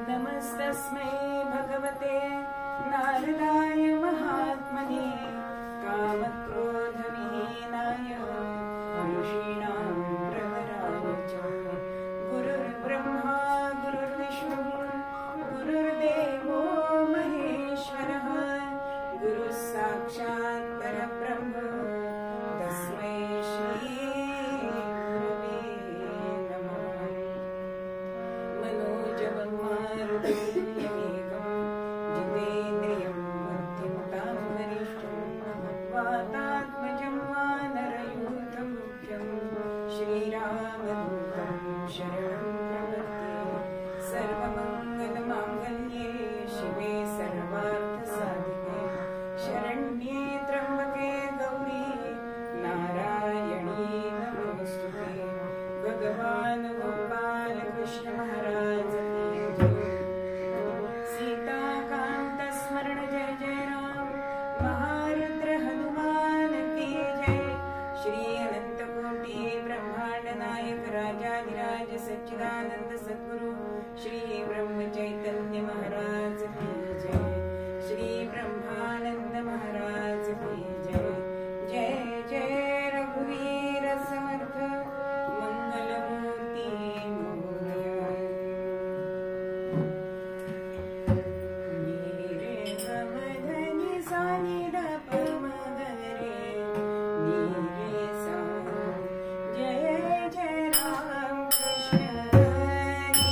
नमस्तस्मै भगवते नारदाय महात्मने कामक्रोधविहीनाय ऋषीणां प्रवराय च गुरुर्ब्रह्मा गुरुर्विष्णुः गुरुर्देवो महेश्वरः गुरुः साक्षात् परब्रह्म तस्मै श्री गुरवे नमः। मनोजवन्मारुततुल्यवेगं जितेन्द्रियं बुद्धिमतां वरिष्ठं वातात्मजं वानरयूथं मुख्यं श्रीरामदूतं शरणं प्रपद्ये। सर्वमङ्गलमाङ्गल्ये शिवे सर्वार्थसाधिके शरण्ये त्र्यम्बके गौरी नारायणी नमोस्तुते। भगवान् गोपाल कृष्ण महाराज की जय। सीताकांत स्मरण जय जय राम महारुद्र हनुमान की जय। श्री अनंत कोटि ब्रह्मांड नायक राजाधिराज सच्चिदानंद सद्गुरु श्री ब्रह्म चैतन्य महाराज की जय। श्री ब्रह्मानंद महाराज की जय। जय जय रघुवीर समर्थ मंगलमूर्ति मोरया। नीरे गमधनि सा नीर पमगरे नीरे सा। जय जय राम कृष्ण हरि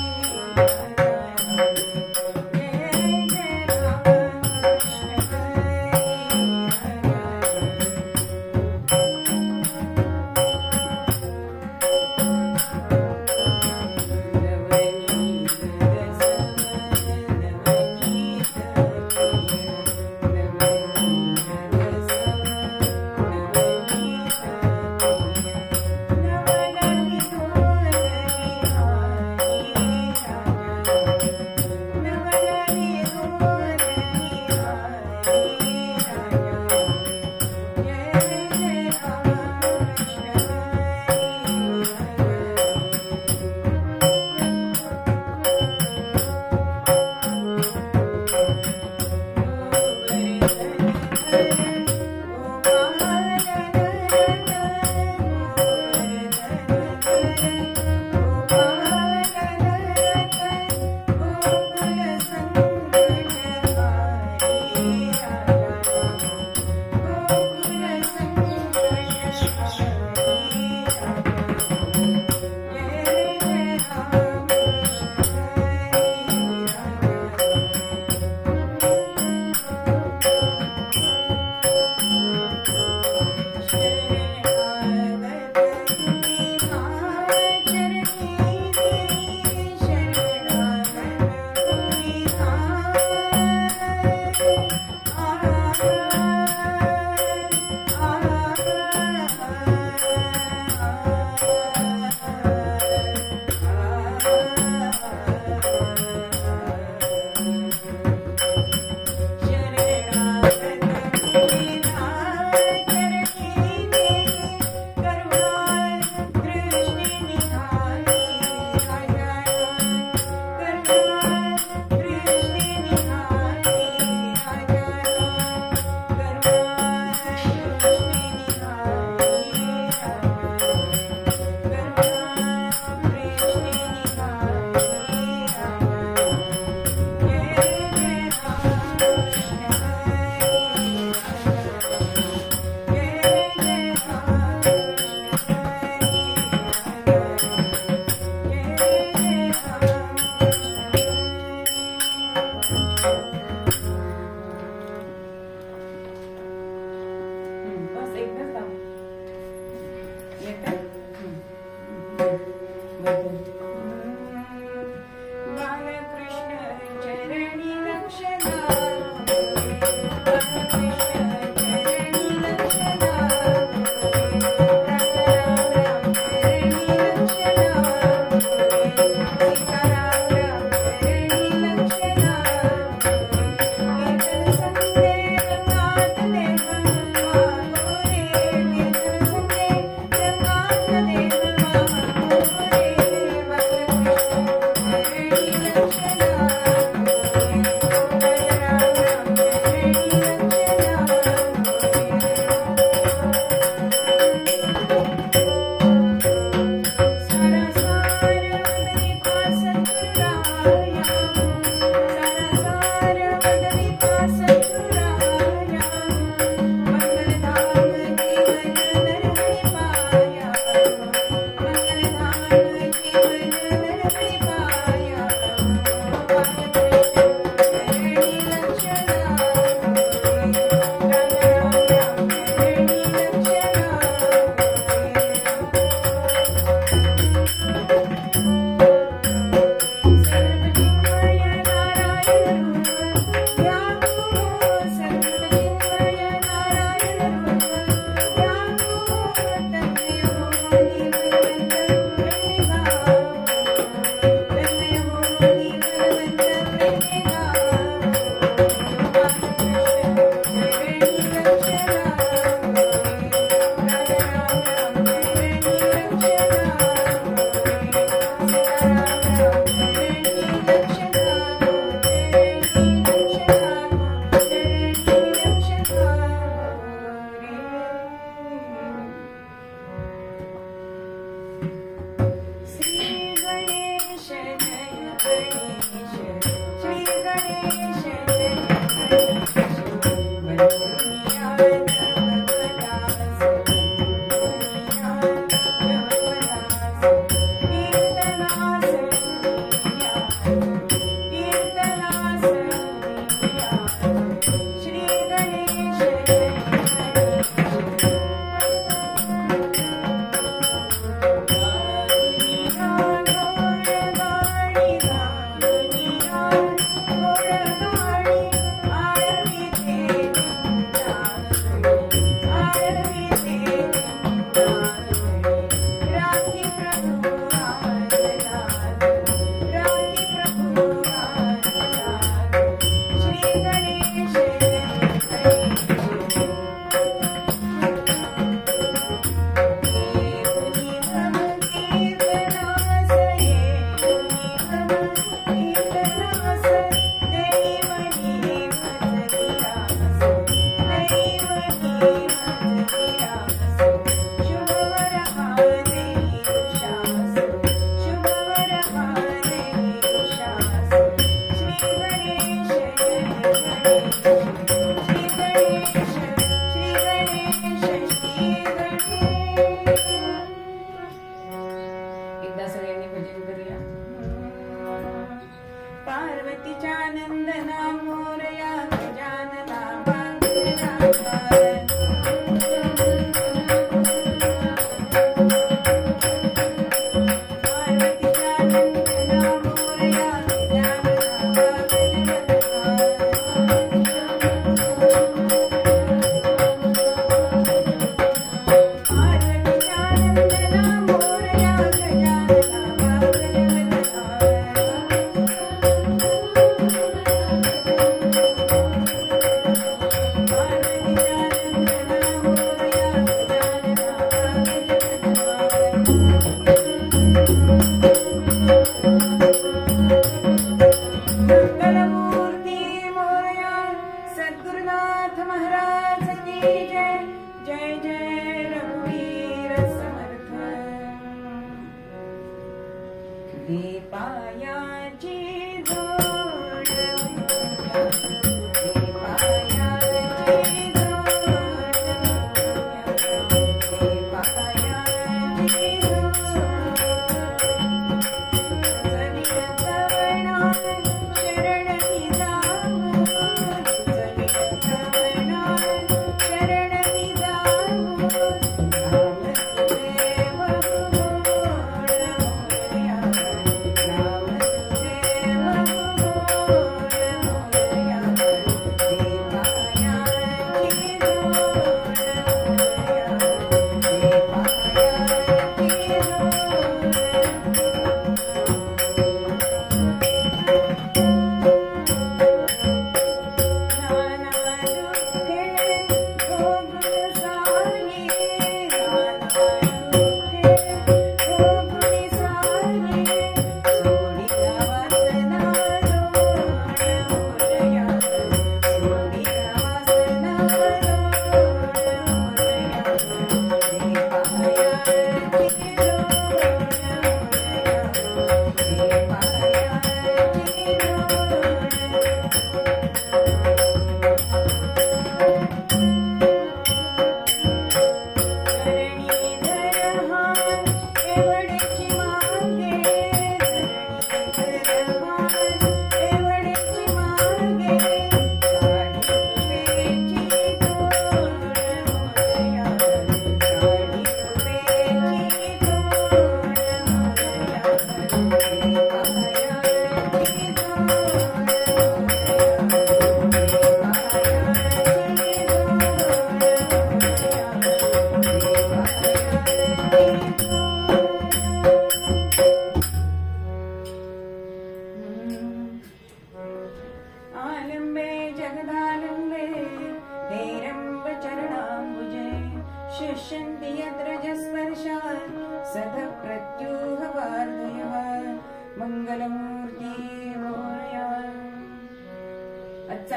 जय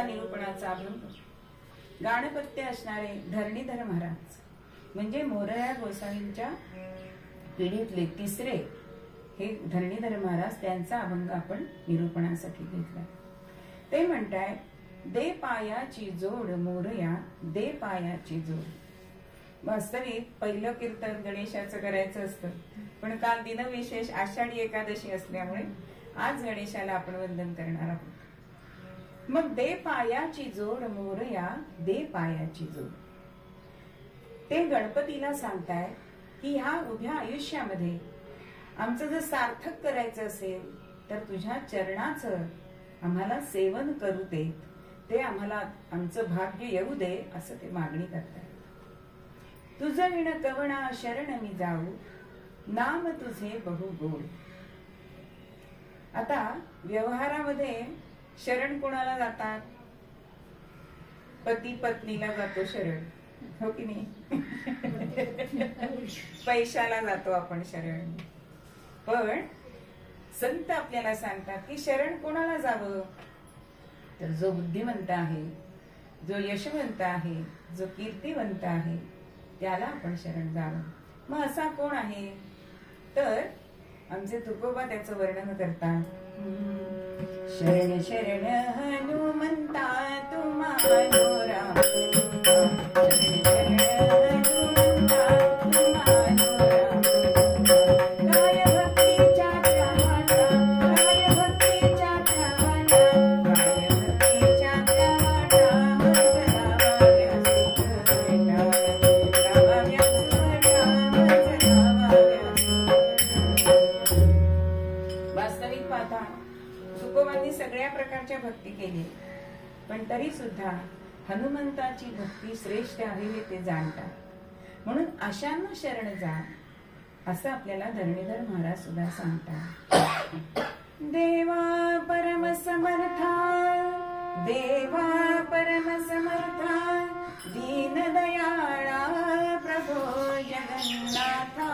निरूपणाचा अभंग गाणपत्य असणारे धरणीधर महाराज म्हणजे मोरया गोसावींच्या पिढीतले तिसरे हे धरणीधर महाराज त्यांचा अभंग आपण निरूपणासाठी घेतला. ते म्हणताय, दे पायाची जोड मोरया, दे पायाची जोड. वास्तविक पहिलं कीर्तन गणेशाचं करायचं असतं, पण काल दिनविशेष आषाढी एकादशी असल्यामुळे आज गणेशाला आपण वंदन करणार आहोत. मग दे पायाची जोड मोरया, दे पायाची जोड. ते गणपतीला सांगताय की ह्या उभ्या आयुष्यामध्ये आमचं जर सार्थक करायचं असेल तर तुझ्या चरणाचं आम्हाला सेवन करू दे, ते आम्हाला आमचं भाग्य येऊ दे, असं ते मागणी करताय. तुझं विण कवणा शरण मी जाऊ, नाम तुझे बहु गोड. आता व्यवहारामध्ये शरण कोणाला जातात? पती पत्नीला जातो शरण, हो की नाही? पैशाला जातो आपण शरण. पण संत आपल्याला सांगतात की शरण कोणाला जावं? तर जो बुद्धिवंत आहे, जो यशवंत आहे, जो कीर्तिवंत आहे, त्याला आपण शरण जावं. मग असा कोण आहे? तर आमचे तुकोबा त्याचं वर्णन करतात. शरण शरण हनुमंता तुम्हारो राम, शरण शरण हनुमंता तुम्हारो राम. काय भक्तीच्या प्रवाहाचा, काय भक्तीच्या प्रवाहाचा, काय भक्तीच्या प्रवाहाचा, मजलाव्या सुखवेटा, रामाव्या सुखवेटा, मजलाव्या. वास्तविक पाहता तुकोबांनी सगळ्या प्रकारच्या भक्ती केली, पण तरी सुद्धा हनुमंताची भक्ती श्रेष्ठ आहे हे ते जाणतात. म्हणून अशांना शरण जा, असं आपल्याला धरणीधर महाराज सुद्धा सांगतात. देवा परम समर्था, देवा परम समर्था, दीन दयाळा प्रभो जगन्नाथा.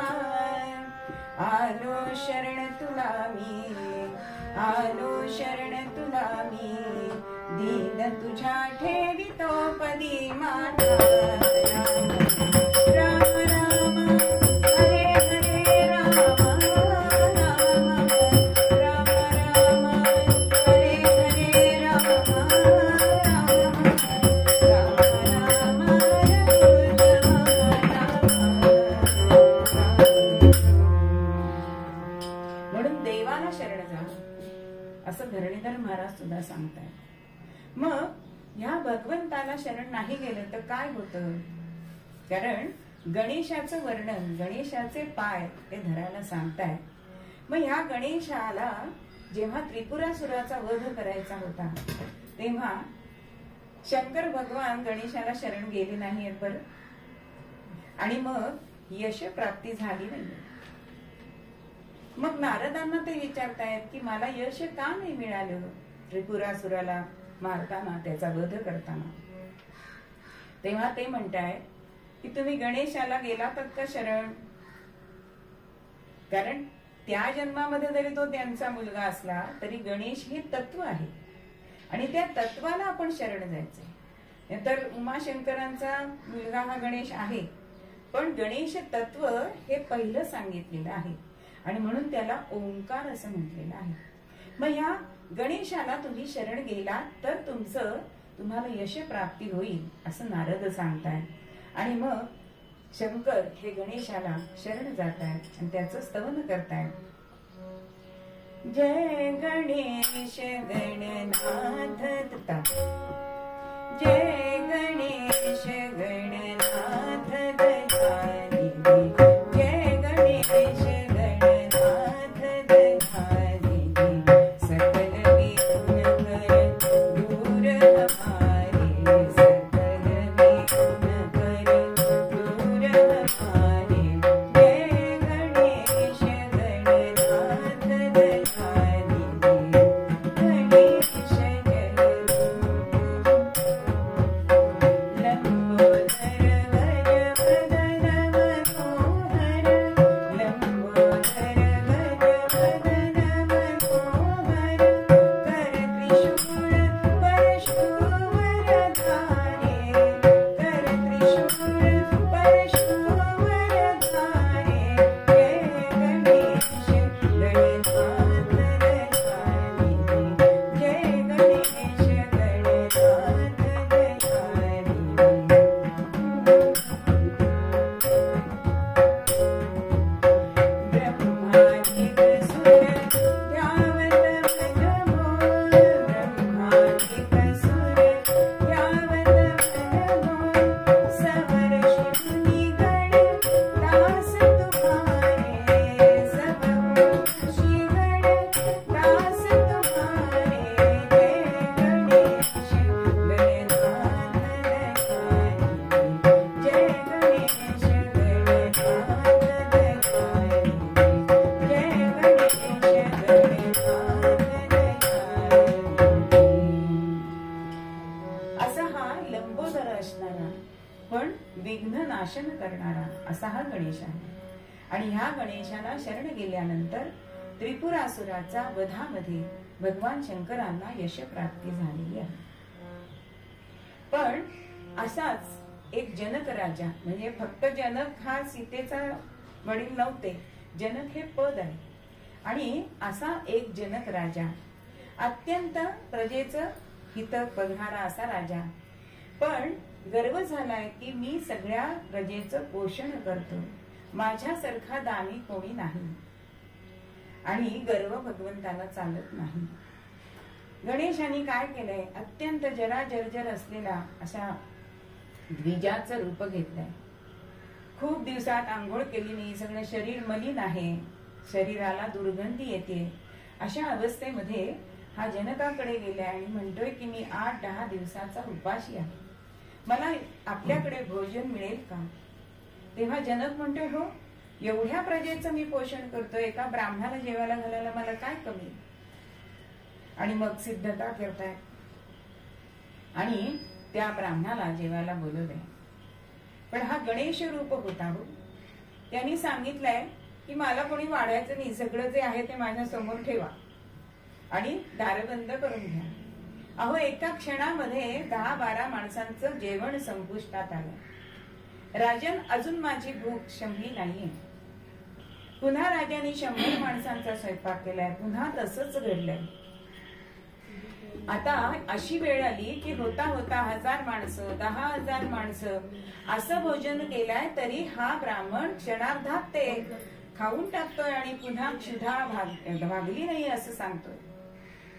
आलो शरण तुला मी, आलो शरण तुला मी, दीन तुझ्या ठेवितो पदी माझा. राम राम हरे हरे राम, राम राम राम हरे हरे राम, राम राम म्हणून देवाला शरण जा, असं धरणीधर महाराज सुद्धा सांगताय. मग ह्या भगवंताला शरण नाही गेलं तर काय होतं? कारण गणेशाचं वर्णन, गणेशाचे पाय ते धरायला सांगताय. मग ह्या गणेशाला जेव्हा त्रिपुरासुराचा वध करायचा होता, तेव्हा शंकर भगवान गणेशाला शरण गेले नाहीत बरं, आणि मग यश प्राप्ती झाली नाही. मग नारदांना ते विचारतायत की मला यश का नाही मिळालं त्रिपुरासुराला मारताना, त्याचा वध करताना? तेव्हा ते म्हणताय की तुम्ही गणेशाला गेलात का शरण? कारण त्या जन्मामध्ये जरी तो त्यांचा मुलगा असला तरी गणेश हे तत्व आहे, आणि त्या तत्वाला आपण शरण जायचंय. तर उमाशंकरांचा मुलगा हा गणेश आहे, पण गणेश तत्व हे पहिलं सांगितलेलं आहे, आणि म्हणून त्याला ओंकार असं म्हटलेलं आहे. मग ह्या गणेशाला तुम्ही शरण गेलात तर तुम्हाला यश प्राप्ती होईल, असं नारद सांगताय. आणि मग शंकर हे गणेशाला शरण जात आहेत आणि त्याचं स्तवन करतायत. जय गणेश गणनाथ दत्ता, जय गणेश गणनाथ दयाली, जय गणेश गणनाथ दयाली, सकल विघ्न कर दूर हमारे, सकल विघ्न कर दूर हमारे, जय गणेश गणनाथ दयाली, गणेश जय लंबोदर करणारा असा हा गणेश आहे. आणि ह्या गणेशाला शरण गेल्यानंतर त्रिपुरासुराचा वधामध्ये भगवान शंकरांना यश प्राप्ती झालेली आहे. पण असाच एक जनक राजा, म्हणजे फक्त जनक हा सीतेचा वडील नव्हते, जनक हे पद आहे. आणि असा एक जनक राजा, अत्यंत प्रजेचं हित बघणारा असा राजा, पण गर्व झालाय की मी सगळ्या प्रजेचं पोषण करतो, माझ्यासारखा दानी कोणी नाही. आणि गर्व भगवंताला चालत नाही. गणेशाने काय केलंय, अत्यंत जरा जर्जर असलेला अशा द्विजाचं रूप घेतलंय. खूप दिवसात आंघोळ केली नाही, सगळं शरीर मलिन आहे, शरीराला दुर्गंधी येते. अशा अवस्थेमध्ये हा जनकाकडे गेलाय आणि म्हणतोय की मी 8-10 दिवसाचा उपाशी आहे, मला आपल्याकडे भोजन मिळेल का? तेव्हा जनक म्हणतोय, हो, एवढ्या प्रजेचं मी पोषण करतोय, एका ब्राह्मणाला जेवायला घालायला मला काय कमी? आणि मग सिद्धता करताय आणि त्या ब्राह्मणाला जेवायला बोलवलंय. पण हा गणेश रूप होता हो. त्यांनी सांगितलंय की मला कोणी वाढायचं नाही, सगळं जे आहे ते माझ्या समोर ठेवा आणि दार बंद करून घ्या. अहो, एका क्षणामध्ये 10-12 माणसांचं जेवण संपुष्टात आलं. राजन, अजून माझी भूक शमली नाहीये. पुन्हा राजाने 100 माणसांचा स्वयंपाक केलाय. पुन्हा तसंच घडलंय. आता अशी वेळ आली की होता होता 1000 माणसं, 10,000 माणसं असं भोजन केलंय, तरी हा ब्राह्मण क्षणार्धात ते खाऊन टाकतोय आणि पुन्हा क्षुधा भागली नाही असं सांगतोय.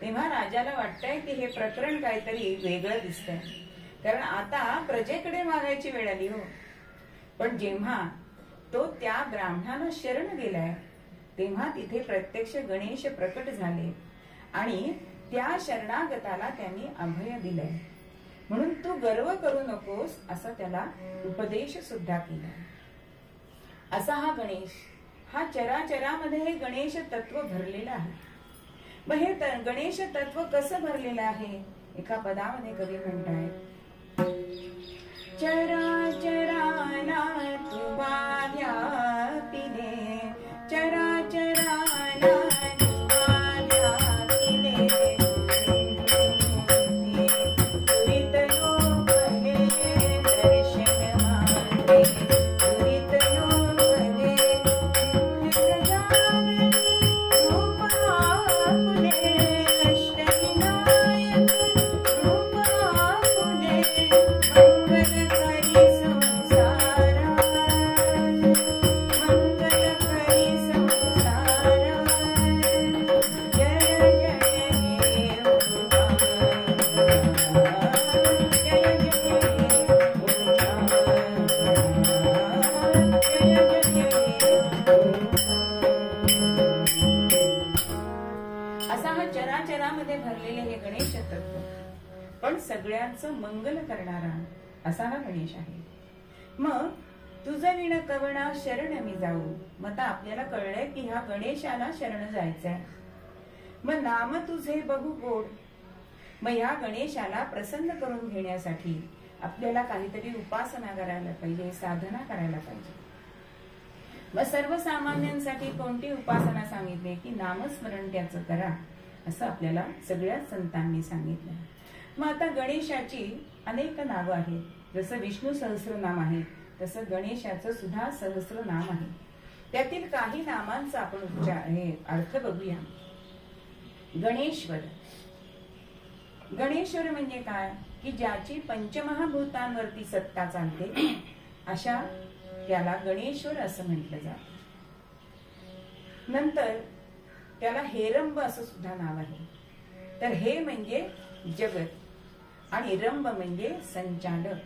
तेव्हा राजाला वाटतंय की हे प्रकरण काहीतरी वेगळं दिसतंय, कारण आता प्रजेकडे मागायची वेळ आली हो. पण जेव्हा तो त्या ब्राह्मणाला शरण गेलाय तेव्हा तिथे प्रत्यक्ष गणेश प्रकट झाले आणि त्या शरणागताला त्यांनी अभय दिलंय. म्हणून तू गर्व करू नकोस असं त्याला उपदेश सुद्धा केला. असा हा गणेश, हा चराचरामध्ये हे गणेश तत्व भरलेलं आहे. मग हे गणेश तत्व कसं भरलेलं आहे? एका पदामध्ये कवी म्हणतायत, चराचराला तुवा व्यापिले, चराचराला तुवा व्यापिले, दुरित लोकले दर्शन मागे, दुरित लोकले गजानन रूप आपुले, अष्टविनायक रूप आपुले, मंगलकरी संसारा, मंगलकरी संसारा, जय जय हे ओंकार, जय जय हे ओंकार, जय असा हा चराचरामध्ये भरलेले हे गणेश तत्व, पण सगळ्यांचं मंगल करणारा असा हा गणेश आहे. मग तुझं विण कवणा शरण मी जाऊ. मग आता आपल्याला कळलंय की ह्या गणेशाला शरण जायचंय. मग नाम तुझे बहु गोड. मग ह्या गणेशाला प्रसन्न करून घेण्यासाठी आपल्याला काहीतरी उपासना करायला पाहिजे, साधना करायला पाहिजे. मग सर्वसामान्यांसाठी कोणती उपासना सांगितली की नामस्मरण त्याचं करा असं आपल्याला सगळ्या संतांनी सांगितलं. मग आता गणेशाची अनेक नावं आहेत. जसं विष्णू सहस्रनाम आहे तसं गणेशाचं सुद्धा सहस्रनाम आहे. त्यातील काही नामांचा आपण उच्चार हे अर्थ बघूया. गणेश्वर. गणेश्वर म्हणजे काय की ज्याची पंचमहाभूतांवरती सत्ता चालते अशा त्याला गणेश्वर असं म्हटलं जातं. नंतर त्याला हेरंब असं सुद्धा नाव आहे. तर हे म्हणजे जगत आणि रंब म्हणजे संचालक.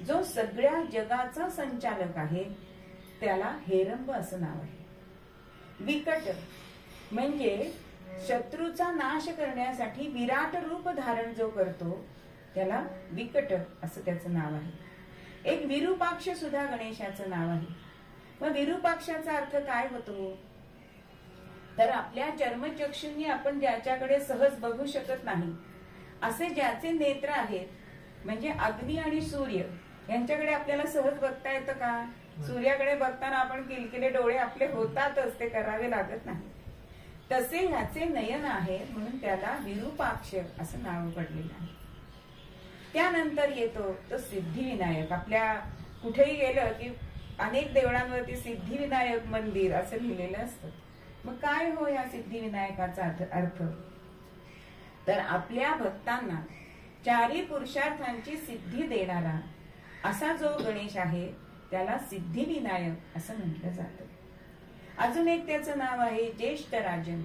जो सगळ्या जगाचा संचालक आहे त्याला हेरंब असं नाव आहे. विकट म्हणजे शत्रूचा नाश करण्यासाठी विराट रूप धारण जो करतो त्याला विकट असं त्याचं नाव आहे. एक विरूपाक्ष सुद्धा गणेशाचं नाव आहे. मग विरूपाक्षाचा अर्थ काय होतो तर आपल्या चर्मचक्षुंनी आपण ज्याच्याकडे सहज बघू शकत नाही असे ज्याचे नेत्र आहेत, म्हणजे अग्नी आणि सूर्य यांच्याकडे आपल्याला सहज बघता येतं का? सूर्याकडे बघताना आपण किलकिले डोळे आपले होतातच, ते करावे लागत नाही. तसे ह्याचे नयन आहे म्हणून त्याला विरूपाक्ष असं नाव पडलेलं आहे. त्यानंतर येतो तो सिद्धिविनायक. आपल्या कुठेही गेलं की अनेक देवळांवरती सिद्धिविनायक मंदिर असं लिहिलेलं असतं. मग काय हो या सिद्धिविनायकाचा अर्थ? तर आपल्या भक्तांना चारी पुरुषार्थांची सिद्धी देणारा असा जो गणेश आहे त्याला सिद्धिविनायक असं म्हटलं जातं. अजून एक त्याचं नाव आहे ज्येष्ठ राजन,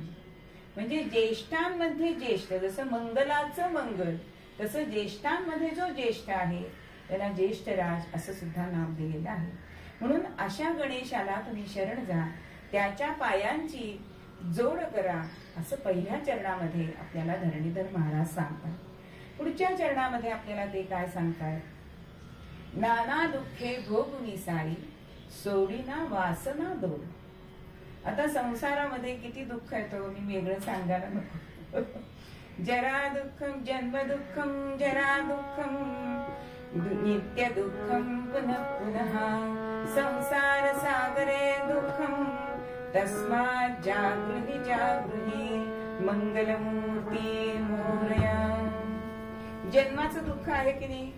म्हणजे ज्येष्ठांमध्ये ज्येष्ठ. जसं मंगलाचं मंगल तसं ज्येष्ठांमध्ये जो ज्येष्ठ आहे त्याला ज्येष्ठ राज असं सुद्धा नाव दिलेलं आहे. म्हणून अशा गणेशाला तुम्ही शरण जा, त्याच्या पायांची जोड करा असं पहिल्या चरणामध्ये आपल्याला धरणीधर महाराज सांगतात. पुढच्या चरणामध्ये आपल्याला ते काय सांगतात? नाना दुःखे भोगुनी सारी सोडीना वासना दोड. आता संसारामध्ये किती दुःख येतो मी वेगळं सांगायला नको. जरा दुःखम जन्म दुःखम जरा दुःखम नित्य दुःखम पुनः पुनः संसार सागरे दुःखम तस्मात् जागृही जागृही मंगलमूर्ती मोरया. जन्माचं दुःख आहे की नाही?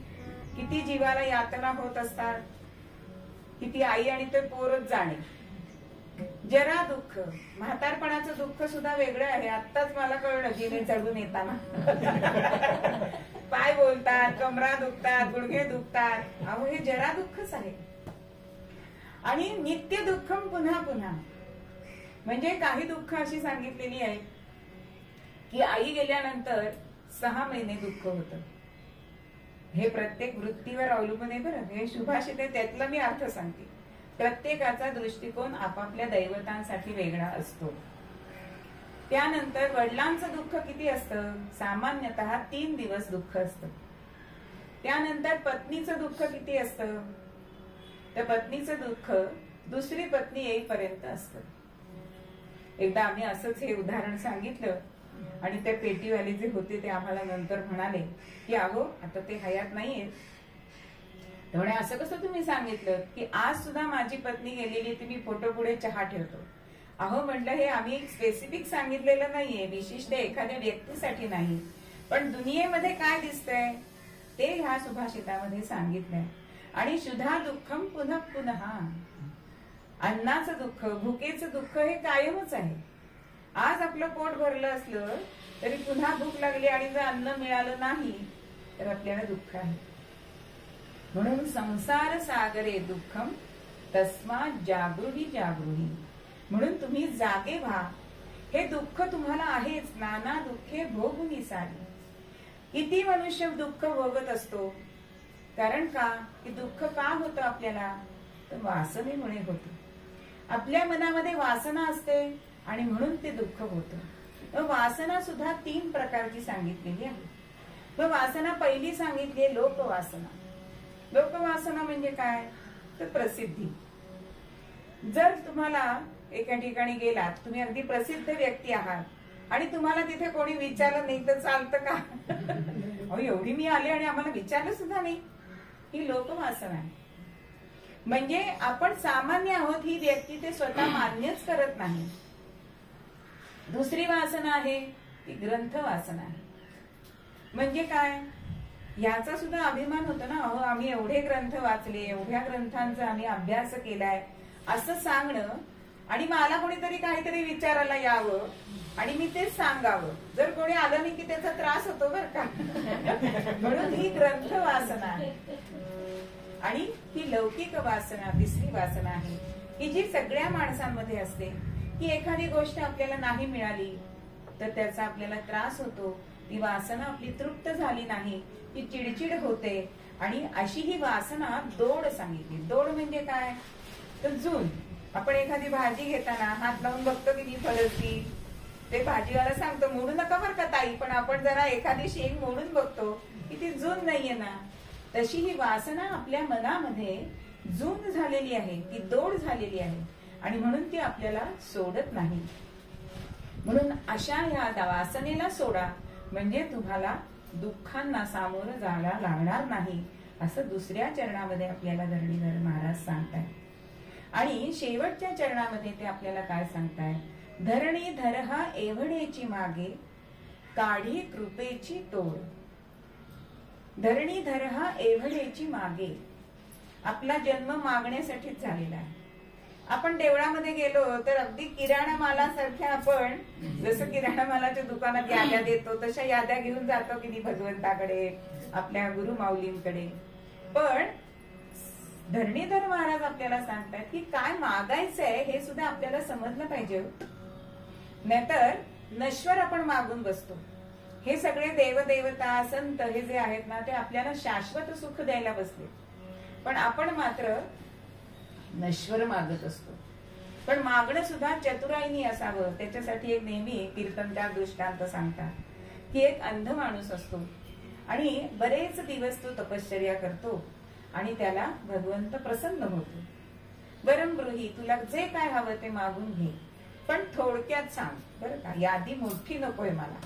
किती जीवाला यातना होत असतात, किती आई आणि ते पोरच जाणे. जरा दुःख, म्हातारपणाचं दुःख सुद्धा वेगळं आहे. आत्ताच मला कळलं जिने चढून येताना. पाय बोलतात, कमरा दुखतात, गुडघे दुखतात. अहो हे जरा दुःखच आहे. आणि नित्य दुःखम पुन्हा पुन्हा, म्हणजे काही दुःख अशी सांगितलेली आहे की आई गेल्यानंतर 6 महिने दुःख होतं. हे प्रत्येक वृत्तीवर अवलंबून आहे बरं. हे सुभाषित आहे, त्यातला मी अर्थ सांगते. प्रत्येकाचा दृष्टिकोन आपापल्या दैवतांसाठी वेगळा असतो. त्यानंतर वडिलांचं दुःख किती असतं? सामान्यतः 3 दिवस दुःख असतं. त्यानंतर पत्नीचं दुःख किती असतं? तर पत्नीचं दुःख दुसरी पत्नी येईपर्यंत असतं. एकदा आम्ही असंच हे उदाहरण सांगितलं आणि ते पेटीवाले जे होते ते आम्हाला नंतर म्हणाले की अहो आता ते हयात नाहीये. म्हणे असं कसं तुम्ही सांगितलं की आज सुद्धा माझी पत्नी गेलेली ती मी फोटो पुढे चहा ठेवतो. अहो म्हटलं हे आम्ही स्पेसिफिक सांगितलेलं नाहीये, विशिष्ट एखाद्या व्यक्तीसाठी नाही, पण दुनियेमध्ये काय दिसतंय ते ह्या सुभाषितामध्ये सांगितलंय. आणि शुद्धा दुःखम पुनः पुनः, अन्नाचं दुःख भुकेचं दुःख हे कायमच आहे. आज आपलं पोट भरलं असलं तरी पुन्हा भूक लागली आणि जर अन्न मिळालं नाही तर आपल्याला दुःख आहे. म्हणून संसार सागरे दुःखम तस्मात् जागृही जागृही, म्हणून तुम्ही जागे व्हा. हे दुःख तुम्हाला आहेच. नाना दुःखे भोगुनी सारी. किती मनुष्य दुःख भोगत असतो, कारण का की दुःख का होतं आपल्याला? तर वासनेमुळे होतं. आपल्या मनामध्ये वासना असते आणि म्हणून ते दुःख होतं. वासना सुद्धा 3 प्रकारची सांगितलेली आहे. मग वासना पहिली सांगितली लोकवासना. लोकवासना म्हणजे काय? तर प्रसिद्धी. जर तुम्हाला एका ठिकाणी गेलात, तुम्ही अगदी प्रसिद्ध व्यक्ती आहात आणि तुम्हाला तिथे कोणी विचारलं नाही तर चालतं का? अहो एवढी मी आले आणि आम्हाला विचारलं सुद्धा नाही, ही लोकवासना आहे. म्हणजे आपण सामान्य आहोत ही व्यक्ती ते स्वतः मान्यच करत नाही. दुसरी वासना आहे ती ग्रंथ वासना आहे. म्हणजे काय? याचा सुद्धा अभिमान होतो ना, अहो आम्ही एवढे ग्रंथ वाचले, एवढ्या ग्रंथांचा आम्ही अभ्यास केलाय असं सांगणं, आणि मला कोणीतरी काहीतरी विचारायला यावं आणि मी तेच सांगावं. जर कोणी आलं नाही की त्याचा त्रास होतो बरं का. म्हणून ही ग्रंथ वासना आहे. आणि ही लौकिक वासना तिसरी वासना आहे की जी सगळ्या माणसांमध्ये असते, की एखादी गोष्ट आपल्याला नाही मिळाली तर त्याचा आपल्याला त्रास होतो. ती वासना आपली तृप्त झाली नाही की चिडचिड होते. आणि अशी ही वासना दोड सांगितली. दोड म्हणजे काय? तर जून. आपण एखादी भाजी घेताना हात लावून बघतो की ती फळसली, ते भाजीवाला सांगतो मोडू नका बरं का ताई, पण आपण जरा एखादी शेंग मोडून बघतो की ती जून नाहीये ना. तशी ही वासना आपल्या मनामध्ये जून झालेली आहे, ती दोड झालेली आहे आणि म्हणून ती आपल्याला सोडत नाही. म्हणून अशा या वासनेला सोडा, म्हणजे तुम्हाला दुःखांना सामोरं जायला लागणार नाही, असं दुसऱ्या चरणामध्ये आपल्याला धरणीधर महाराज सांगतायत. आणि शेवटच्या चरणामध्ये ते आपल्याला काय सांगताय, धरणी धरहा एवढेची मागे काढी कृपेची तोड. धरणी धरहा एवढेची मागे, आपला जन्म मागण्यासाठीच झालेला आहे. आपण देवळामध्ये गेलो तर अगदी किराणा मालासारख्या आपण जसं किराणा मालाच्या दुकानात याद्या देतो तशा याद्या घेऊन जातो की नाही भगवंताकडे, आपल्या गुरु माऊलींकडे. पण धरणीधर महाराज आपल्याला सांगतात की काय मागायचंय हे सुद्धा आपल्याला समजलं पाहिजे. नाहीतर नश्वर आपण मागून बसतो. हे सगळे देवदेवता संत हे जे आहेत ना ते आपल्याला शाश्वत सुख द्यायला बसले, पण आपण मात्र नश्वर मागत असतो. पण मागणं सुद्धा चतुराईनी असावं. त्याच्यासाठी एक नेहमी कीर्तनकार दृष्टांत सांगतात की एक अंध माणूस असतो आणि बरेच दिवस तो तपश्चर्या करतो आणि त्याला भगवंत प्रसन्न होतो. वरम ब्रूही, तुला जे काय हवं ते मागून घे, पण थोडक्यात सांग बरं का, यादी मोठी नकोय मला.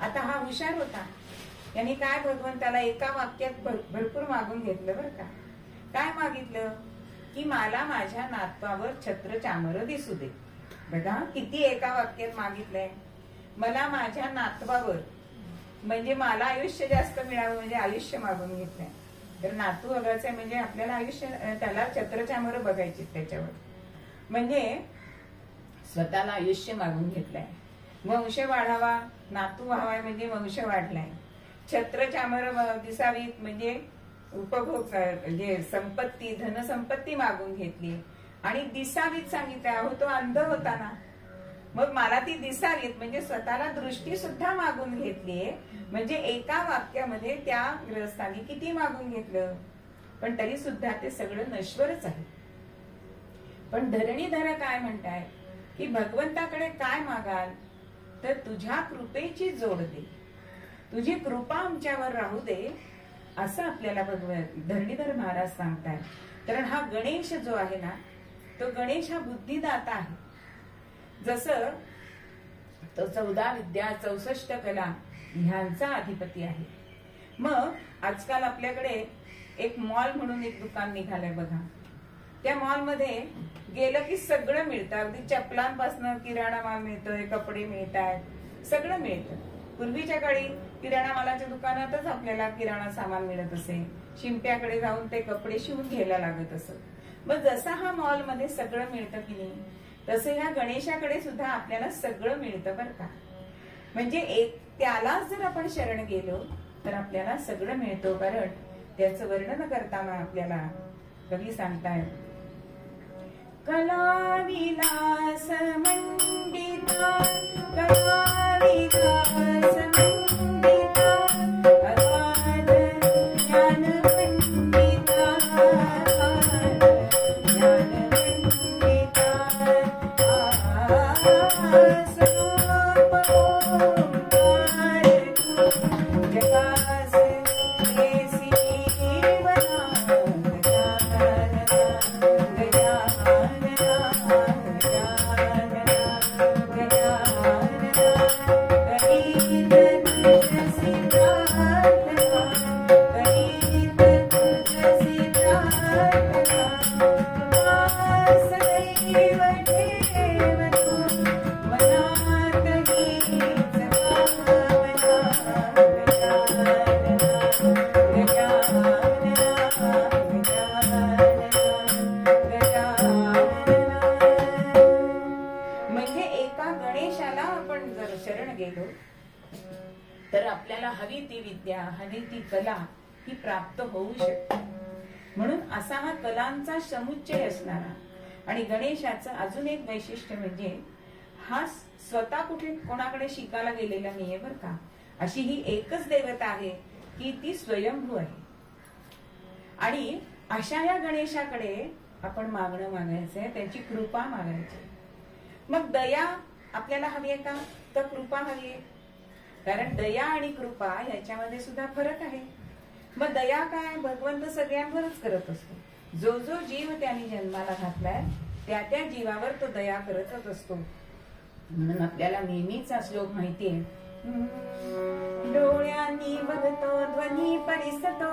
आता हा हुशार होता, यांनी काय भगवंताला एका वाक्यात भरपूर मागून घेतलं बरं का. काय मागितलं की मला माझ्या नातवावर छत्र चामर दिसू दे. बघा किती एका वाक्यात मागितलंय. मला माझ्या नातवावर, म्हणजे मला आयुष्य जास्त मिळावं म्हणजे आयुष्य मागून घेतलंय. तर नातू बघायचंय म्हणजे आपल्याला आयुष्य, त्याला छत्र चामर बघायची त्याच्यावर, म्हणजे स्वतःला आयुष्य मागून घेतलंय. वंश वाढावा, नातू व्हावाय म्हणजे वंश वाढलाय. छत्र चामर दिसावीत म्हणजे उपभोग, म्हणजे संपत्ती, धनसंपत्ती मागून घेतली. आणि दिसावीत सांगितलं, अहो तो अंध होता ना, मग मला ती दिसावीत म्हणजे स्वतःला दृष्टी सुद्धा मागून घेतलीये. म्हणजे एका वाक्यामध्ये त्या ग्रहस्थानी किती मागून घेतलं, पण तरी सुद्धा ते सगळं नश्वरच आहे. पण धरणीधर काय म्हणताय की भगवंताकडे काय मागाल तर तुझ्या कृपेची जोड दे, तुझी कृपा आमच्यावर राहू दे, असं आपल्याला धरणीधर महाराज सांगताय. कारण हा गणेश जो आहे ना, तो गणेश हा बुद्धिदाता आहे. जसं तो 14 विद्या 64 कला ह्यांचा अधिपती आहे. मग आजकाल आपल्याकडे एक मॉल म्हणून एक दुकान निघालंय बघा. त्या मॉल मध्ये गेलं की सगळं मिळतं, अगदी चपलांपासून किराणा माल मिळतोय, कपडे मिळतात, सगळं मिळतं. पूर्वीच्या काळी किराणा मालाच्या दुकानातच आपल्याला किराणा सामान मिळत असे, शिंप्याकडे जाऊन ते कपडे शिवून घ्यायला लागत असत. मग जसा हा मॉल मध्ये सगळं मिळतं की नाही, तसं ह्या गणेशाकडे सुद्धा आपल्याला सगळं मिळतं बरं का. म्हणजे एक त्यालाच जर आपण शरण गेलो तर आपल्याला सगळं मिळतं. कारण त्याचं वर्णन करताना आपल्याला कवी सांगताय, कला विलास मंडिता, कला विलास मंडिता, अगाध ज्ञान मंडिता, ज्ञान मंडिता, जगास केसी बना तर आपल्याला हवी ती विद्या, हवी ती कला ही प्राप्त होऊ शकते. म्हणून असा हा कलांचा समुच्चय असणारा. आणि गणेशाचं अजून एक वैशिष्ट्य म्हणजे हा स्वतः कुठे कोणाकडे शिकायला गेलेला नाहीये बरं का. अशी ही एकच देवता आहे की ती स्वयंभू आहे. आणि अशा या गणेशाकडे आपण मागणं मागायचंय, त्यांची कृपा मागायची. मग दया आपल्याला हवी आहे का, तर कृपा हवी आहे. कारण दया आणि कृपा याच्यामध्ये सुद्धा फरक आहे. मग दया काय, भगवंत सगळ्यांवरच करत असतो. जो जो जीव त्याने जन्माला घातलाय त्या त्या जीवावर तो दया करतच असतो. म्हणून आपल्याला नेहमीचा श्लोक माहितीये डोळ्यांनी बघतो ध्वनी परिसतो,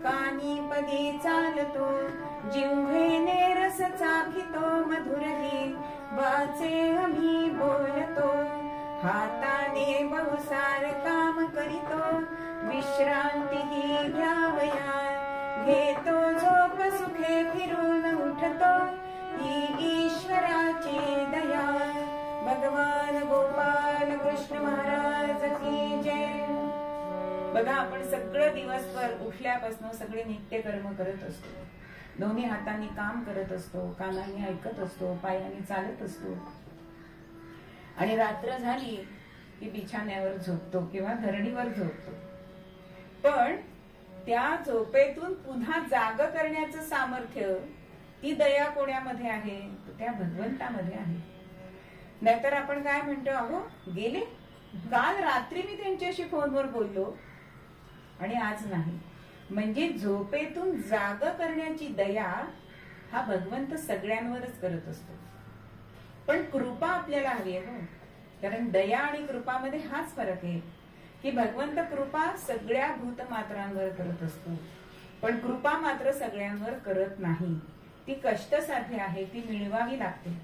कानी पदी चालतो, जिव्हेने रस चाखितो, मधुरही वाचे आम्ही बोलतो, हाताने बहुसार काम करीतो, विश्रांतीही घ्यावया, घेतो झोप सुखे फिरून उठतो, ही ईश्वराची दया। भगवान गोपाल कृष्ण महाराज की जय। बघा, आपण सगळं दिवसभर उठल्यापासून सगळे नित्य कर्म करत असतो, दोन्ही हातांनी काम करत असतो, कानांनी ऐकत असतो, पायाने चालत असतो, आणि रात्र झाली की बिछाण्यावर झोपतो किंवा धरणीवर झोपतो। पण त्या झोपेतून पुन्हा जाग करण्याचं सामर्थ्य, ती दया कोणामध्ये आहे? त्या भगवंतामध्ये आहे। नाहीतर आपण काय म्हणतो, अहो गेले, काल रात्री मी त्यांच्याशी फोनवर बोललो आणि आज नाही। म्हणजे झोपेतून जाग करण्याची दया हा भगवंत सगळ्यांवरच करत असतो। पण कृपा आपल्याला हवी आहे, कारण दया आणि कृपामध्ये हाच फरक आहे की भगवंत कृपा सगळ्या भूतमात्रांवर करत असतो, पण कृपा मात्र सगळ्यांवर करत नाही। ती कष्टसाध्य आहे, ती मिळवावी लागते,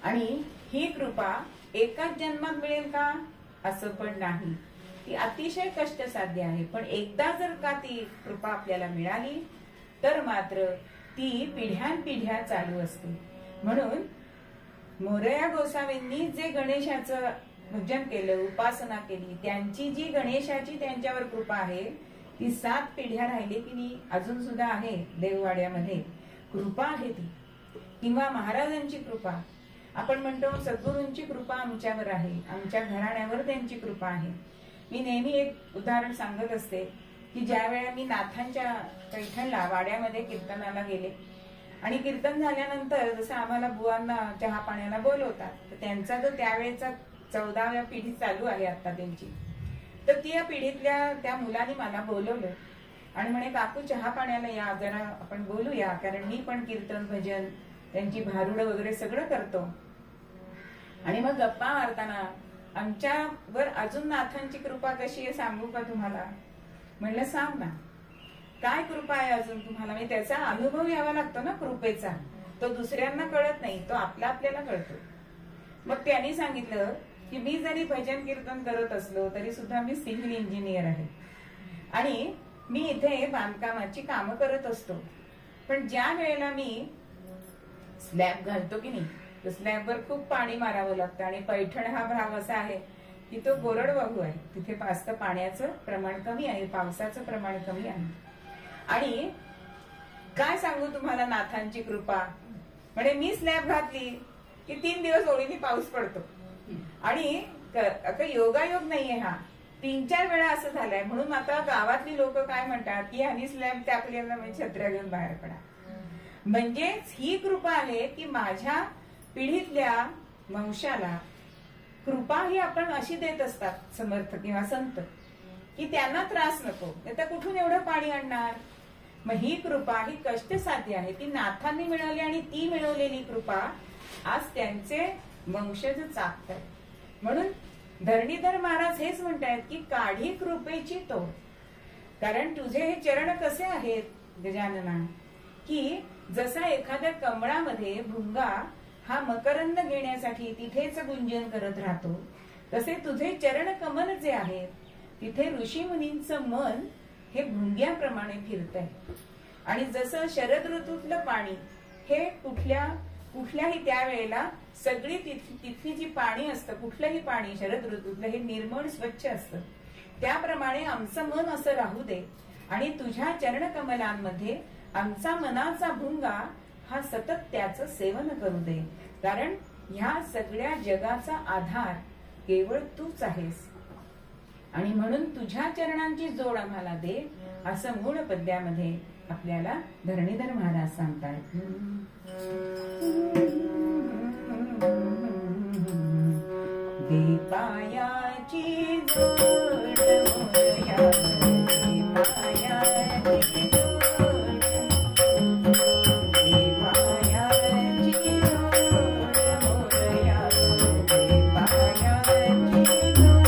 आणि ही कृपा एकाच जन्मात मिळेल का असं पण नाही, ती अतिशय कष्टसाध्य आहे। पण एकदा जर का ती कृपा आपल्याला मिळाली तर मात्र ती पिढ्यानपिढ्या चालू असते। म्हणून मोरया गोसावींनी जे गणेशाचं पूजन केलं, उपासना केली, त्यांची जी गणेशाची त्यांच्यावर कृपा आहे ती 7 पिढ्या राहिली की नाही, अजून सुद्धा आहे देववाड्यामध्ये कृपा आहे ती। किंवा महाराजांची कृपा, आपण म्हणतो सद्गुरूंची कृपा आमच्यावर आहे, आमच्या घराण्यावर त्यांची कृपा आहे। मी नेहमी एक उदाहरण सांगत असते की ज्या वेळा मी नाथांच्या पैठणला वाड्यामध्ये कीर्तनाला गेले, आणि कीर्तन झाल्यानंतर जसं आम्हाला बुवांना चहा पाण्याला बोलवतात, तर त्यांचा जो त्यावेळेचा 14व्या पिढी चालू आहे आता त्यांची, तर त्या पिढीतल्या त्या मुलांनी मला बोलवलं आणि म्हणे, काकू चहा पाण्याला या, जरा आपण बोलूया, कारण मी पण कीर्तन भजन त्यांची भारुड वगैरे सगळं करतो। आणि मग गप्पा मारताना, आमच्यावर अजून नाथांची कृपा कशी आहे सांगू का तुम्हाला? म्हणलं सांग ना, काय कृपा आहे अजून तुम्हाला? म्हणजे त्याचा अनुभव यावा लागतो ना कृपेचा, तो दुसऱ्यांना कळत नाही, तो आपल्याला कळतो। मग त्यांनी सांगितलं की मी जरी भजन कीर्तन करत असलो तरी सुद्धा मी सिव्हिल इंजिनियर आहे, आणि मी इथे बांधकामाची कामं करत असतो, पण ज्या वेळेला मी स्लॅब घालतो की नाही, तर स्लॅबवर खूप पाणी मारावं लागतं, आणि पैठण हा भाग असा आहे की तो कोरडवाहू आहे, तिथे जास्त पाण्याचं प्रमाण कमी आहे, पावसाचं प्रमाण कमी आहे। आणि काय सांगू तुम्हाला नाथांची कृपा, म्हणजे मी स्लॅब घातली की 3 दिवस ओळीने पाऊस पडतो, आणि आता योगायोग नाहीये हा, 3-4 वेळा असं झालंय। म्हणून आता गावातली लोक काय म्हणतात की ह्यानी स्लॅब टाकलेला, म्हणजे छत्र्या घेऊन बाहेर पडा। म्हणजे ही कृपा आहे की माझ्या पिढीतल्या वंशाला कृपा ही आपण अशी देत असतात समर्थ किंवा संत, की त्यांना त्रास नको, तर कुठून एवढं पाणी आणणार? मग ही कृपा ही कष्टसाध्य आहे, ती नाथांनी मिळवली, आणि ती मिळवलेली कृपा आज त्यांचे वंशज चाकतात। म्हणून धरणीधर महाराज हेच म्हणतायत की काढी कृपेची तोड, कारण तुझे हे चरण कसे आहेत गजानना, की जसा एखाद्या कमळामध्ये भुंगा हा मकरंद घेण्यासाठी तिथेच गुंजन करत राहतो, तसे तुझे चरण कमल जे आहेत तिथे ऋषी मुनींचं मन हे भुंग्याप्रमाणे फिरतंय। आणि जसं शरद ऋतूतलं पाणी हे कुठल्याही त्यावेळेला सगळी तिथली जी पाणी असतं, कुठलंही पाणी शरद ऋतूतलं हे निर्मळ स्वच्छ असतं, त्याप्रमाणे आमचं मन असं राहू दे, आणि तुझ्या चरण कमलांमध्ये आमचा मनाचा भुंगा हा सतत त्याचं सेवन करू दे, कारण ह्या सगळ्या जगाचा आधार केवळ तूच आहेस, आणि म्हणून तुझ्या चरणांची जोड आम्हाला दे, असं मूळ पद्यामध्ये आपल्याला धरणीधर महाराज सांगतात। दे पायाची जोड मोरया, दे पायाची जोड, दे पायाची जोड मोरया, दे पायाची जोड।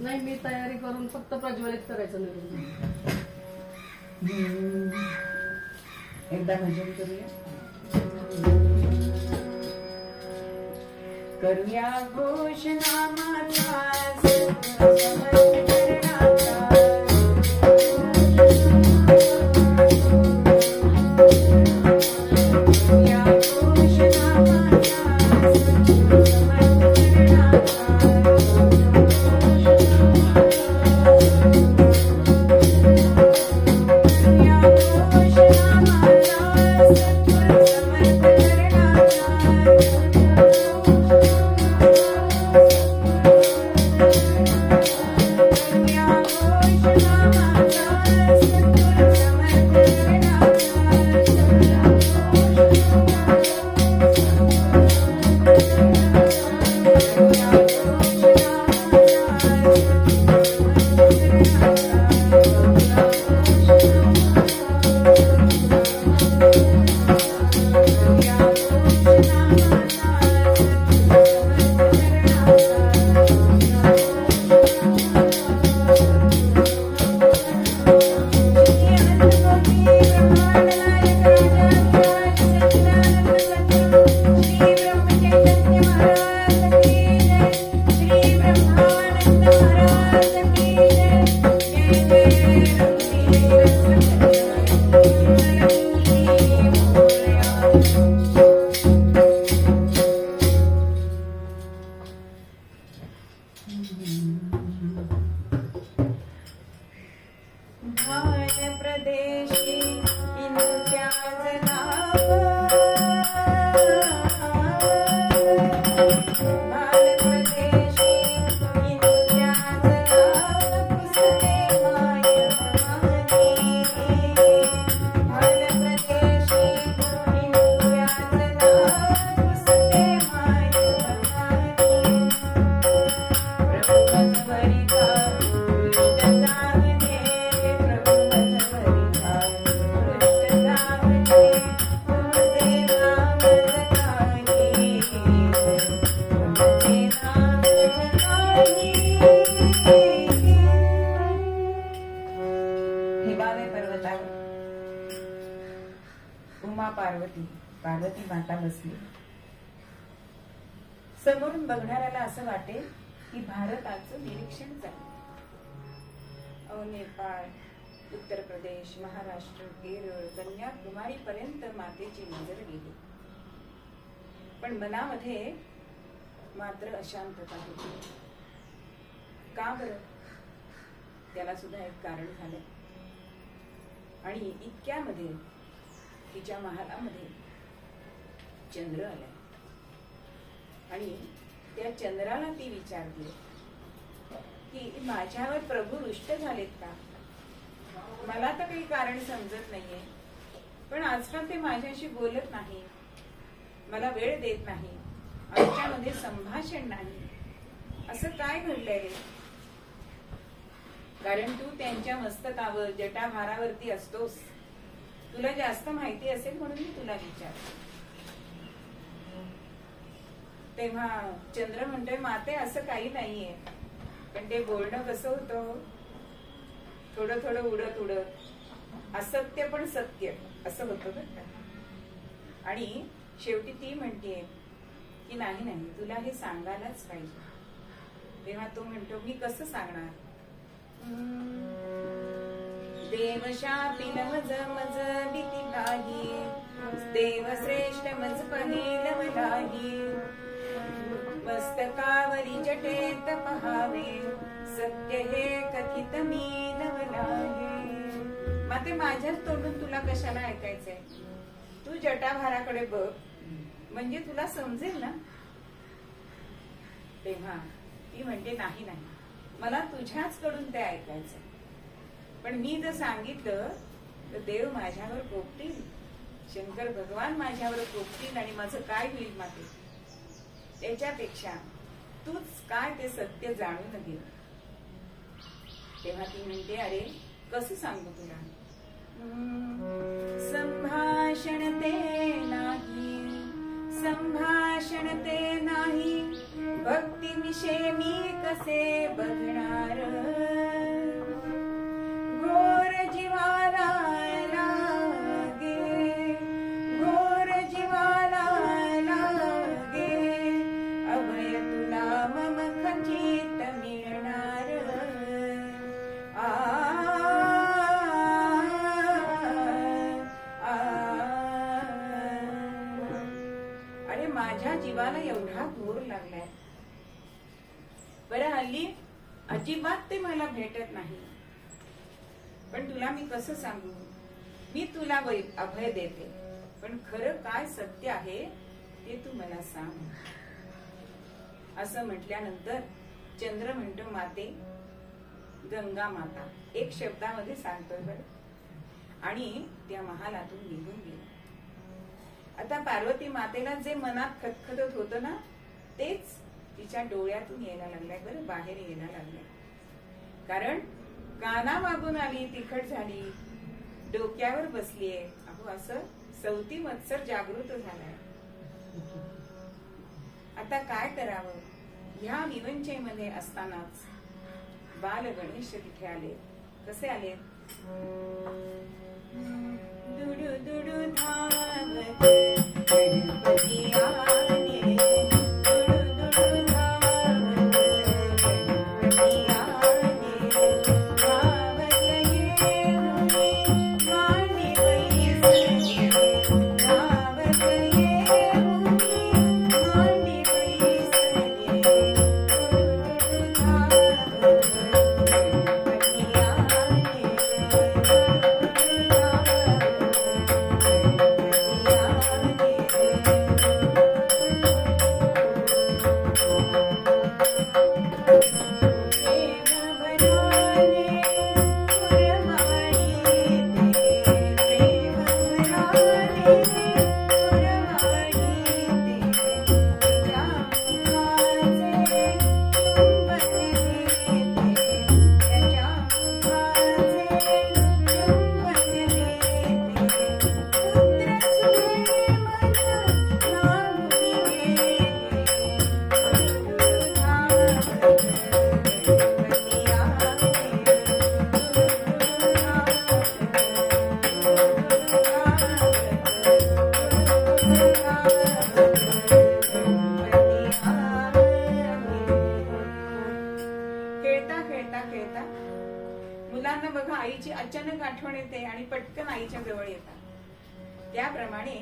नाही, मी तयारी करून फक्त प्रज्वलित करायचं नाही. एकदा भजन करूया. करूया घोषणा माता पार्वती माता बसली. समोरून बघणाऱ्याला असं वाटेल की भारताचं निरीक्षण झालं. नेपाळ, उत्तर प्रदेश, महाराष्ट्र, केरळ, कन्याकुमारी पर्यंत मातेची नजर गेली. पण मनामध्ये मात्र अशांतता होती. का बरं? त्याला सुद्धा एक कारण झालं. आणि इतक्यामध्ये तिच्या महालामध्ये चंद्र आला आणि त्या चंद्राला ती विचारते की माझ्यावर प्रभू रुष्ट झालेत का? मला तर काही कारण समजत नाहीये, पण आजकाल ते माझ्याशी बोलत नाही, मला वेळ देत नाही, आमच्यामध्ये संभाषण नाही. असं काय घडलंय? कारण तू त्यांच्या मस्तकावर जटाभारावरती असतोस, तुला जास्त माहिती असेल म्हणून मी तुला विचारते. तेव्हा चंद्र म्हणतोय, माते असं काही नाहीये, पण ते बोलणं कसं होतं, थोडं थोडं उडत उडत असत्य पण सत्य असं होतं बरं का. आणि शेवटी ती म्हणते की नाही नाही, तुला हे सांगायलाच पाहिजे. तेव्हा तो म्हणतो, मी कसं सांगणार? देवशापी मज मज भीती नाही, देव श्रेष्ठ मज पहिल मलाही. मस्तकावरी जटेत पहावे, सत्य हे कथित मी नवलाहे. माते माझ्याच तोंडून तुला कशाला ऐकायचंय? तू जटाभाराकडे बघ, म्हणजे तुला समजेल ना. तेव्हा ती म्हणते नाही नाही, मला तुझ्याच कडून ते ऐकायचंय. पण मी जर सांगितलं तर देव माझ्यावर कोपतील, शंकर भगवान माझ्यावर कोपतील आणि माझं काय होईल माते. त्याच्यापेक्षा तूच काय ते सत्य जाणून घे. तेव्हा ती म्हणते अरे कसं सांगू तुला. संभाषण ते नाही, संभाषण ते नाही, भक्ती विषय मी कसे बघणार. घोर जीवाला लागे, घोर जीवाला लागे, अभय तुला मम खचित मिळणार. अरे माझ्या जीवाला एवढा घोर लागलाय. बरं हल्ली अजिबात ते मला भेटत नाही. पण तुला मी कसं सांगू. मी तुला अभय देते, पण खरं काय सत्य आहे ते तू मला सांग. असं म्हटल्यानंतर चंद्र म्हणतो माते, गंगा माता एक शब्दामध्ये सांगतोय बरं. आणि त्या महालातून निघून गेला. आता पार्वती मातेला जे मनात खतखतत होतं ना, तेच तिच्या डोळ्यातून यायला लागलाय बरं, बाहेर यायला लागलाय. कारण काना मागून आली, तिखट झाली, डोक्यावर बसलीये. अहो असं सवती मत्सर जागृत झालाय. आता काय करावं. ह्या विवंचेमध्ये असतानाच बाल गणेश तिथे आले. कसे आले. दुडू दुडू धावत गणपती आले, दुडू दुडू धावत गणपती आले, धावत येऊनी मांडी बैसले, धावत येऊनी मांडी बैसले, दुडू दुडू धावत गणपती आले, मुलांना बघा आईची अचानक आठवण येते आणि पटकन आईच्या जवळ येतात. त्याप्रमाणे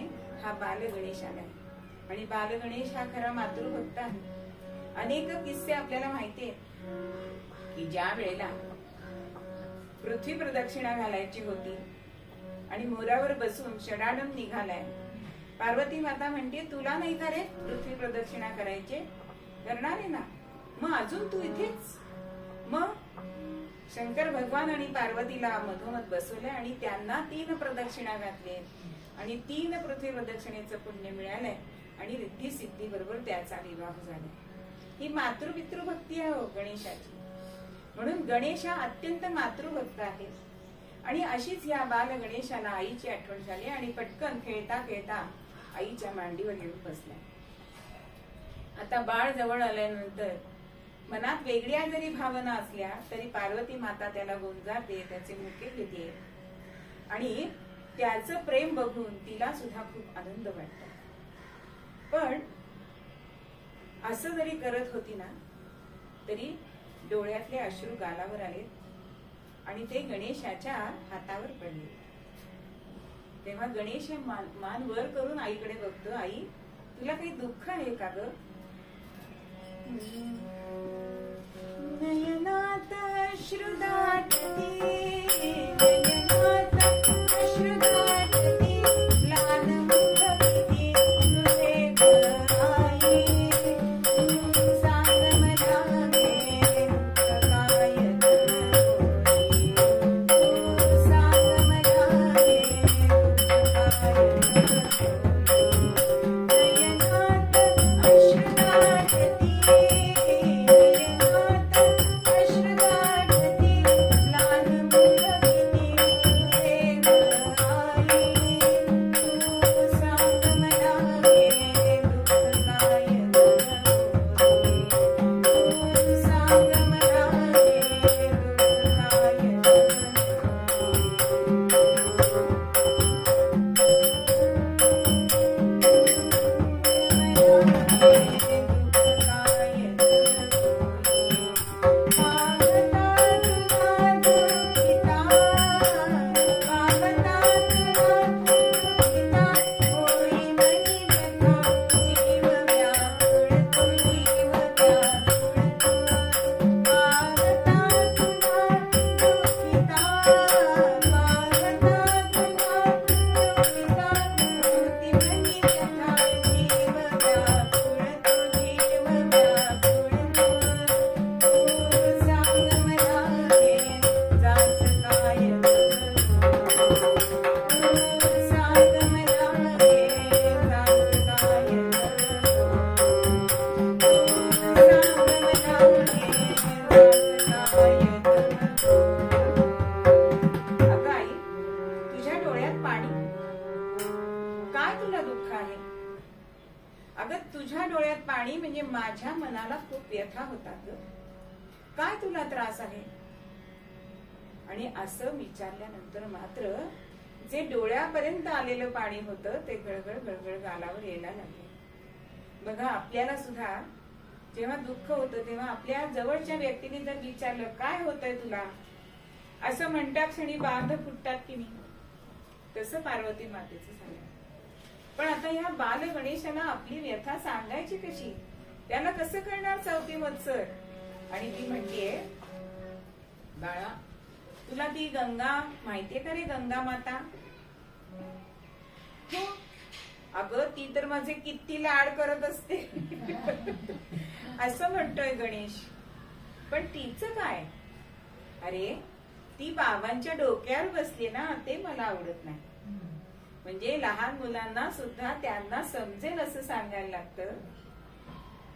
हा बाल गणेश आलाय. आणि बाल गणेश हा खरा मातृभक्त आहे. अनेक किस्से आपल्याला माहिती आहेत की ज्या वेळेला पृथ्वी प्रदक्षिणा घालायची होती आणि मोरावर बसून षडाडम निघालाय. पार्वती माता म्हणते तुला नाही का रे पृथ्वी प्रदक्षिणा करायचे. करणार आहे ना, मग अजून तू इथेच. मग शंकर भगवान आणि पार्वतीला मधोमध बसवले आणि त्यांना 3 प्रदक्षिणा घातले आणि 3 पृथ्वी प्रदक्षिणेचं पुण्य मिळालंय आणि रिद्धी सिद्धी बरोबर त्याचा विवाह झाला. ही मातृपितृभक्ती आहे गणेशाची. म्हणून गणेश हा अत्यंत मातृभक्त आहे. आणि अशीच या बाल गणेशाला आईची आठवण झाली आणि पटकन खेळता खेळता आईच्या मांडीवर येऊन बसला. आता बाळ जवळ आल्यानंतर मनात वेगळ्या जरी भावना असल्या तरी पार्वती माता त्याला गुंजारते, त्याचे मुके घेते आणि त्याचं प्रेम बघून तिला सुद्धा खूप आनंद वाटतो. पण असं जरी करत होती ना तरी डोळ्यातले अश्रू गालावर आले आणि ते गणेशाच्या हातावर पडले. तेव्हा गणेश मान वर करून आईकडे बघतो. आई तुला काही दुःख आहे का ग. नयनात अश्रुदाटती, नयनात अश्रुदाटती, म्लान मुखविती तुझे आई. सांग मला हे दुःख काय होई, सांग मला हे दुःख काय होई. नयनात अश्रुदाटती, नयनात अश्रुदाटती, म्लान मुखविती तुझे आई. तू सांग मला हे दुःख काय होई, तू सांग मला हे तुझ्या डोळ्यात पाणी म्हणजे माझ्या मनाला खूप व्यथा होतात ग. काय तुला त्रास आहे? आणि असं विचारल्यानंतर मात्र जे डोळ्यापर्यंत आलेलं पाणी होतं ते गळगळ गळगळ गालावर यायला लागले. बघा आपल्याला सुद्धा जेव्हा दुःख होतं तेव्हा आपल्या जवळच्या व्यक्तीने जर विचारलं काय होतंय तुला, असं म्हणता क्षणी बांध फुटतात की नाही, तसं पार्वती मातेचं झालं. पण आता ह्या बाल गणेशाला आपली व्यथा सांगायची कशी, त्याला कसं करणार चौथी मत्सर. आणि ती म्हणतीये बाळा तुला ती गंगा माहितीये का रे, गंगा माता? हो अगं ती तर माझे किती लाड करत असते असं म्हणतोय गणेश. पण तिचं काय? अरे ती बाबांच्या डोक्यावर बसली ना, ते मला आवडत नाही. म्हणजे लहान मुलांना सुद्धा त्यांना समजेल असं सांगायला लागतं.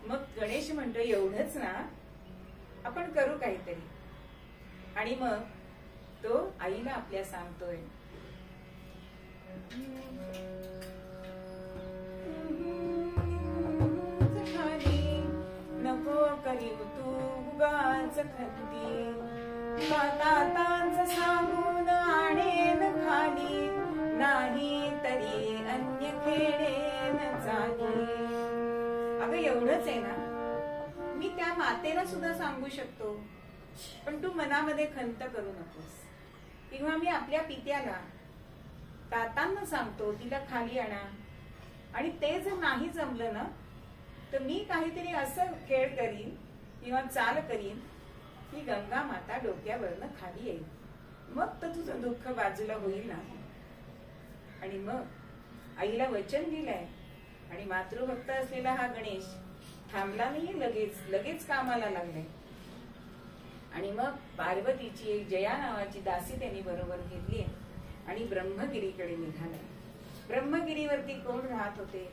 मग गणेश म्हणतो एवढंच ना, आपण करू काहीतरी. आणि मग तो आईला आपल्या सांगतोय नको करीव तू उगाच खंती, तातांच सांगून आणेन खाली, नाही तरी अन्य खेळेन जागी. अगं एवढंच आहे ना, मी त्या मातेला सुद्धा सांगू शकतो, पण तू मनामध्ये खंत करू नकोस. किंवा मी आपल्या पित्याला तातांना सांगतो तिला खाली आणा, आणि ते जर नाही जमलं ना तर मी काहीतरी असं खेळ करीन किंवा चाल करीन की गंगा माता डोक्यावरनं खाली येईल, मग तर तुझं दुःख बाजूला होईल ना. आणि मग आईला वचन दिलंय, आणि मातृभक्त असलेला हा गणेश थांबला नाही, लगेच कामाला लागले. आणि मग पार्वतीची एक जया नावाची दासी त्यांनी बरोबर घेतली आणि ब्रह्मगिरीकडे निघाला. ब्रह्मगिरीवरती कोण राहत होते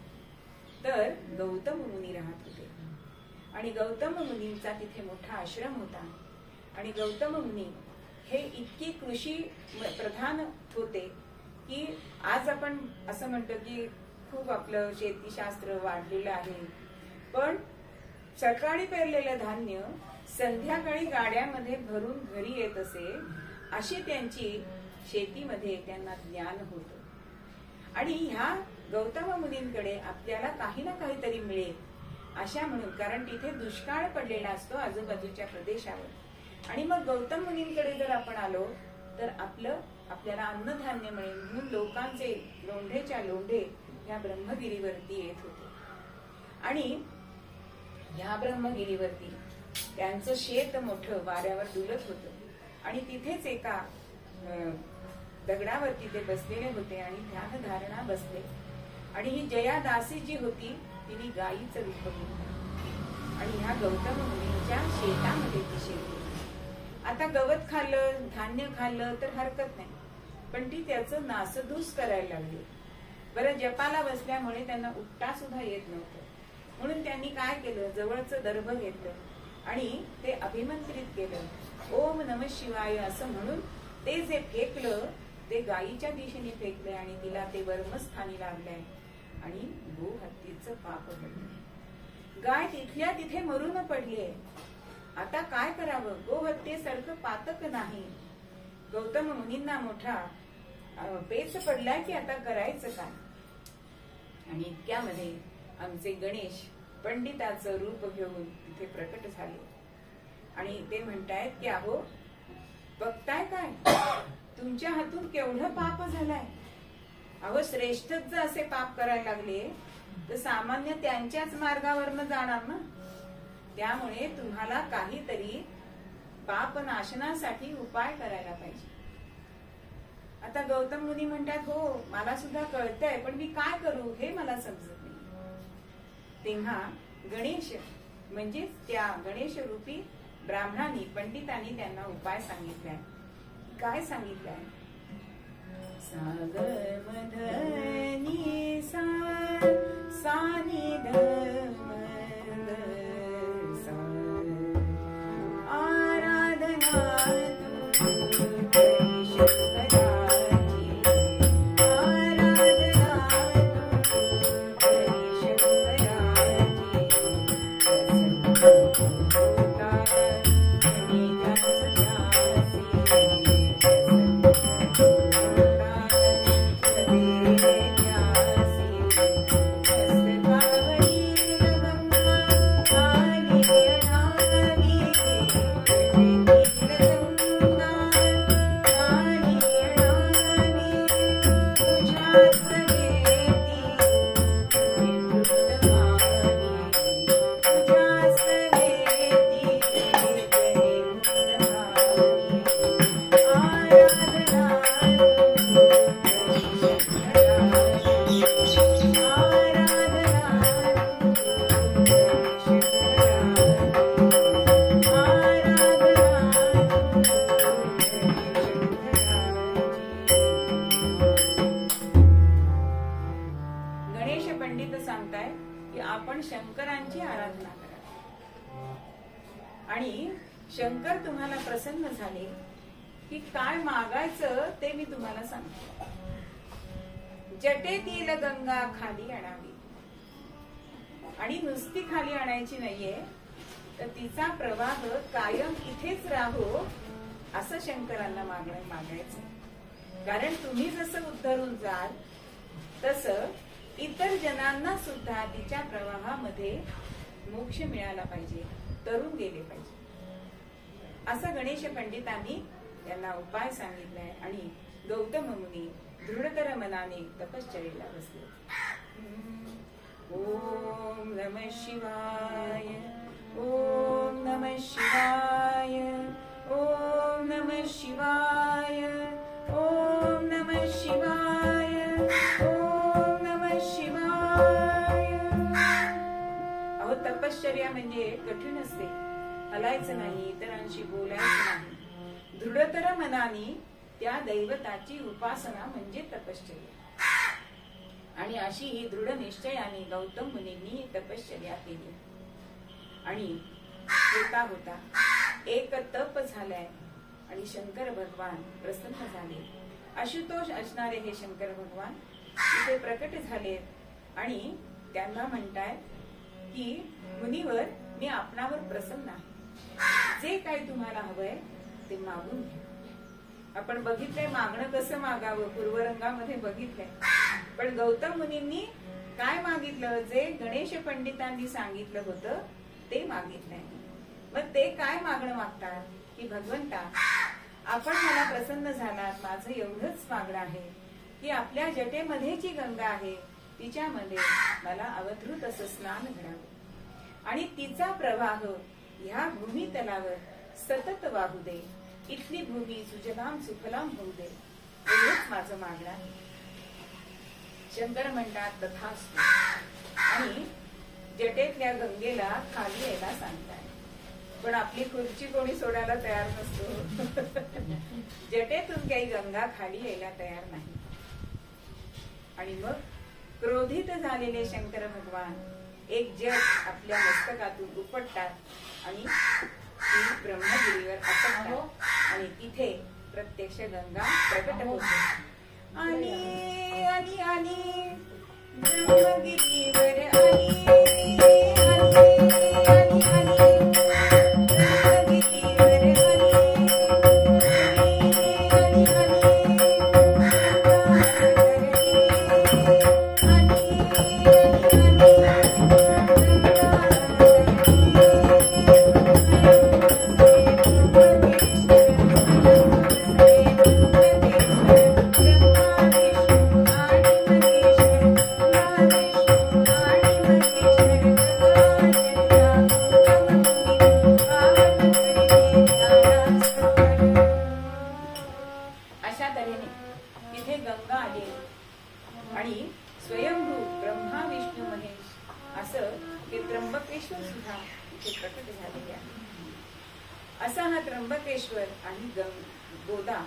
तर गौतम मुनी राहत होते. आणि गौतम मुनींचा तिथे मोठा आश्रम होता. आणि गौतम मुनी हे इतकी कृषी प्रधान होते की आज आपण असं म्हणतो की खूप आपलं शेतीशास्त्र वाढलेलं आहे, पण सकाळी पेरलेलं धान्य संध्याकाळी गाड्यामध्ये भरून घरी येत असे, अशी त्यांची शेतीमध्ये त्यांना ज्ञान होतं. आणि ह्या गौतम मुनींकडे आपल्याला काही ना काहीतरी मिळेल अशा म्हणून, कारण तिथे दुष्काळ पडलेला असतो आजूबाजूच्या प्रदेशावर. आणि मग गौतम मुनींकडे जर आपण आलो तर आपल्याला अन्नधान्य मिळेल म्हणून लोकांचे लोंढेच्या लोंढे ह्या ब्रह्मगिरीवरती येत होते. आणि ह्या ब्रह्मगिरीवरती त्यांचं शेत मोठं वाऱ्यावर डुलत होतं आणि तिथेच एका दगडावरती ते बसलेले होते आणि ध्यान धारणा बसले. आणि ही जया दासी जी होती तिने गायीचं रूप घेतलं आणि ह्या गौतम मुनींच्या शेतामध्ये ती शिरली. आता गवत खाल्लं, धान्य खाल्लं तर हरकत नाही, पण ती त्याचं नासधूस करायला लागली. बरं, जपाला बसल्यामुळे त्यांना उठता सुद्धा येत नव्हतं, म्हणून त्यांनी काय केलं, जवळचं दर्भ घेतलं आणि ते अभिमंत्रित केलं. ओम नमः शिवाय असं म्हणून ते जे फेकलं ते गायीच्या दिशेने फेकले आणि तिला ते वर्मस्थानी लागलंय आणि गोहत्येचं पाप घडलंय. गाय तिथल्या तिथे मरून पडलीये. आता काय करावं, गोहत्येसारखं पातक नाही. गौतम मुनींना मोठा पेच पडलाय की आता करायचं काय. आणि इतक्यामध्ये आमचे गणेश पंडिताचं रूप घेऊन तिथे प्रकट झाले आणि ते म्हणतायत की अहो बघताय काय, तुमच्या हातून केवढं पाप झालंय. अहो श्रेष्ठच जर असे पाप करायला लागले तर सामान्य त्यांच्याच मार्गावरनं जाणार ना. त्यामुळे तुम्हाला काहीतरी पाप नाशनासाठी उपाय करायला पाहिजे. आता गौतम मुनी म्हणतात हो मला सुद्धा कळतंय, पण मी काय करू हे मला समजत नाही. तेव्हा गणेश म्हणजे त्या गणेश रूपी ब्राह्मणांनी पंडितांनी त्यांना उपाय सांगितलाय. काय सांगितलंय, सागर मधनी सानी आराधना शंकरांची आराधना करा. आणि शंकर तुम्हाला प्रसन्न झाले की काय मागायचं ते मी तुम्हाला सांगतो. जटेतील गंगा खाली आणावी, आणि नुसती खाली आणायची नाहीये तर तिचा प्रवाह कायम इथेच राहो असं शंकरांना मागायचं. कारण तुम्ही जसं उद्धरून जाल तसं इतर जनांना सुद्धा तिच्या प्रवाहामध्ये मोक्ष मिळाला पाहिजे, तरुण गेले पाहिजे. असं गणेश पंडितांनी त्यांना उपाय सांगितलाय. आणि गौतम मुनी दृढतर मनाने तपश्चर्येला बसले. ओम नमः शिवाय, ओम नमः शिवाय, ओम नमः शिवाय, ओम नमः शिवाय, ओम नमः शिवाय. अहो तपश्चर्या म्हणजे कठीण असते, हलायचं नाही, इतरांशी बोलायचं नाही. दृढतर मनाने त्या दैवताची उपासना म्हणजे तपश्चर्या. आणि अशी ही दृढ निश्चयाने गौतम मुनींनी तपश्चर्या केली. आणि होता होता एक तप झालाय आणि शंकर भगवान प्रसन्न झाले. आशुतोष असणारे हे शंकर भगवान इथे प्रकट झाले आणि त्यांना म्हणताय की मुनीवर मी आपणावर प्रसन्न आहे, जे काही तुम्हाला हवंय ते मागून घ्या. आपण बघितलंय मागणं कसं मागावं, पूर्वरंगामध्ये बघितलंय. पण गौतम मुनींनी काय मागितलं, जे गणेश पंडितांनी सांगितलं होतं ते मागितलंय. मग ते काय मागणं मागतात की भगवंता आपण मला प्रसन्न झालात, माझं एवढंच मागणं आहे की आपल्या जटेमध्ये जी गंगा आहे तिच्यामध्ये मला अवधूत असं स्नान घडावं. आणि तिचा प्रवाह ह्या भूमी तलावर सतत वाहू दे. इथली भूमी सुजलाम सुफलाम होऊ दे. एवढंच माझं मागणं आहे. शंकर म्हणतात तथास्तु. आणि जटेतल्या गंगेला खाली यायला सांगताय. पण आपली खुर्ची कोणी सोडायला तयार नसतो. जटेतून काही गंगा खाली यायला तयार नाही. आणि मग क्रोधित झालेले शंकर भगवान एक जट आपल्या मस्तकातून उपटतात आणि ती ब्रह्मगिरीवर आपटतात आणि तिथे प्रत्यक्ष गंगा प्रकट होते. आणि आणि आणि ब्रह्मगिरीवर असा हा त्र्यंबकेश्वर आणि गोदा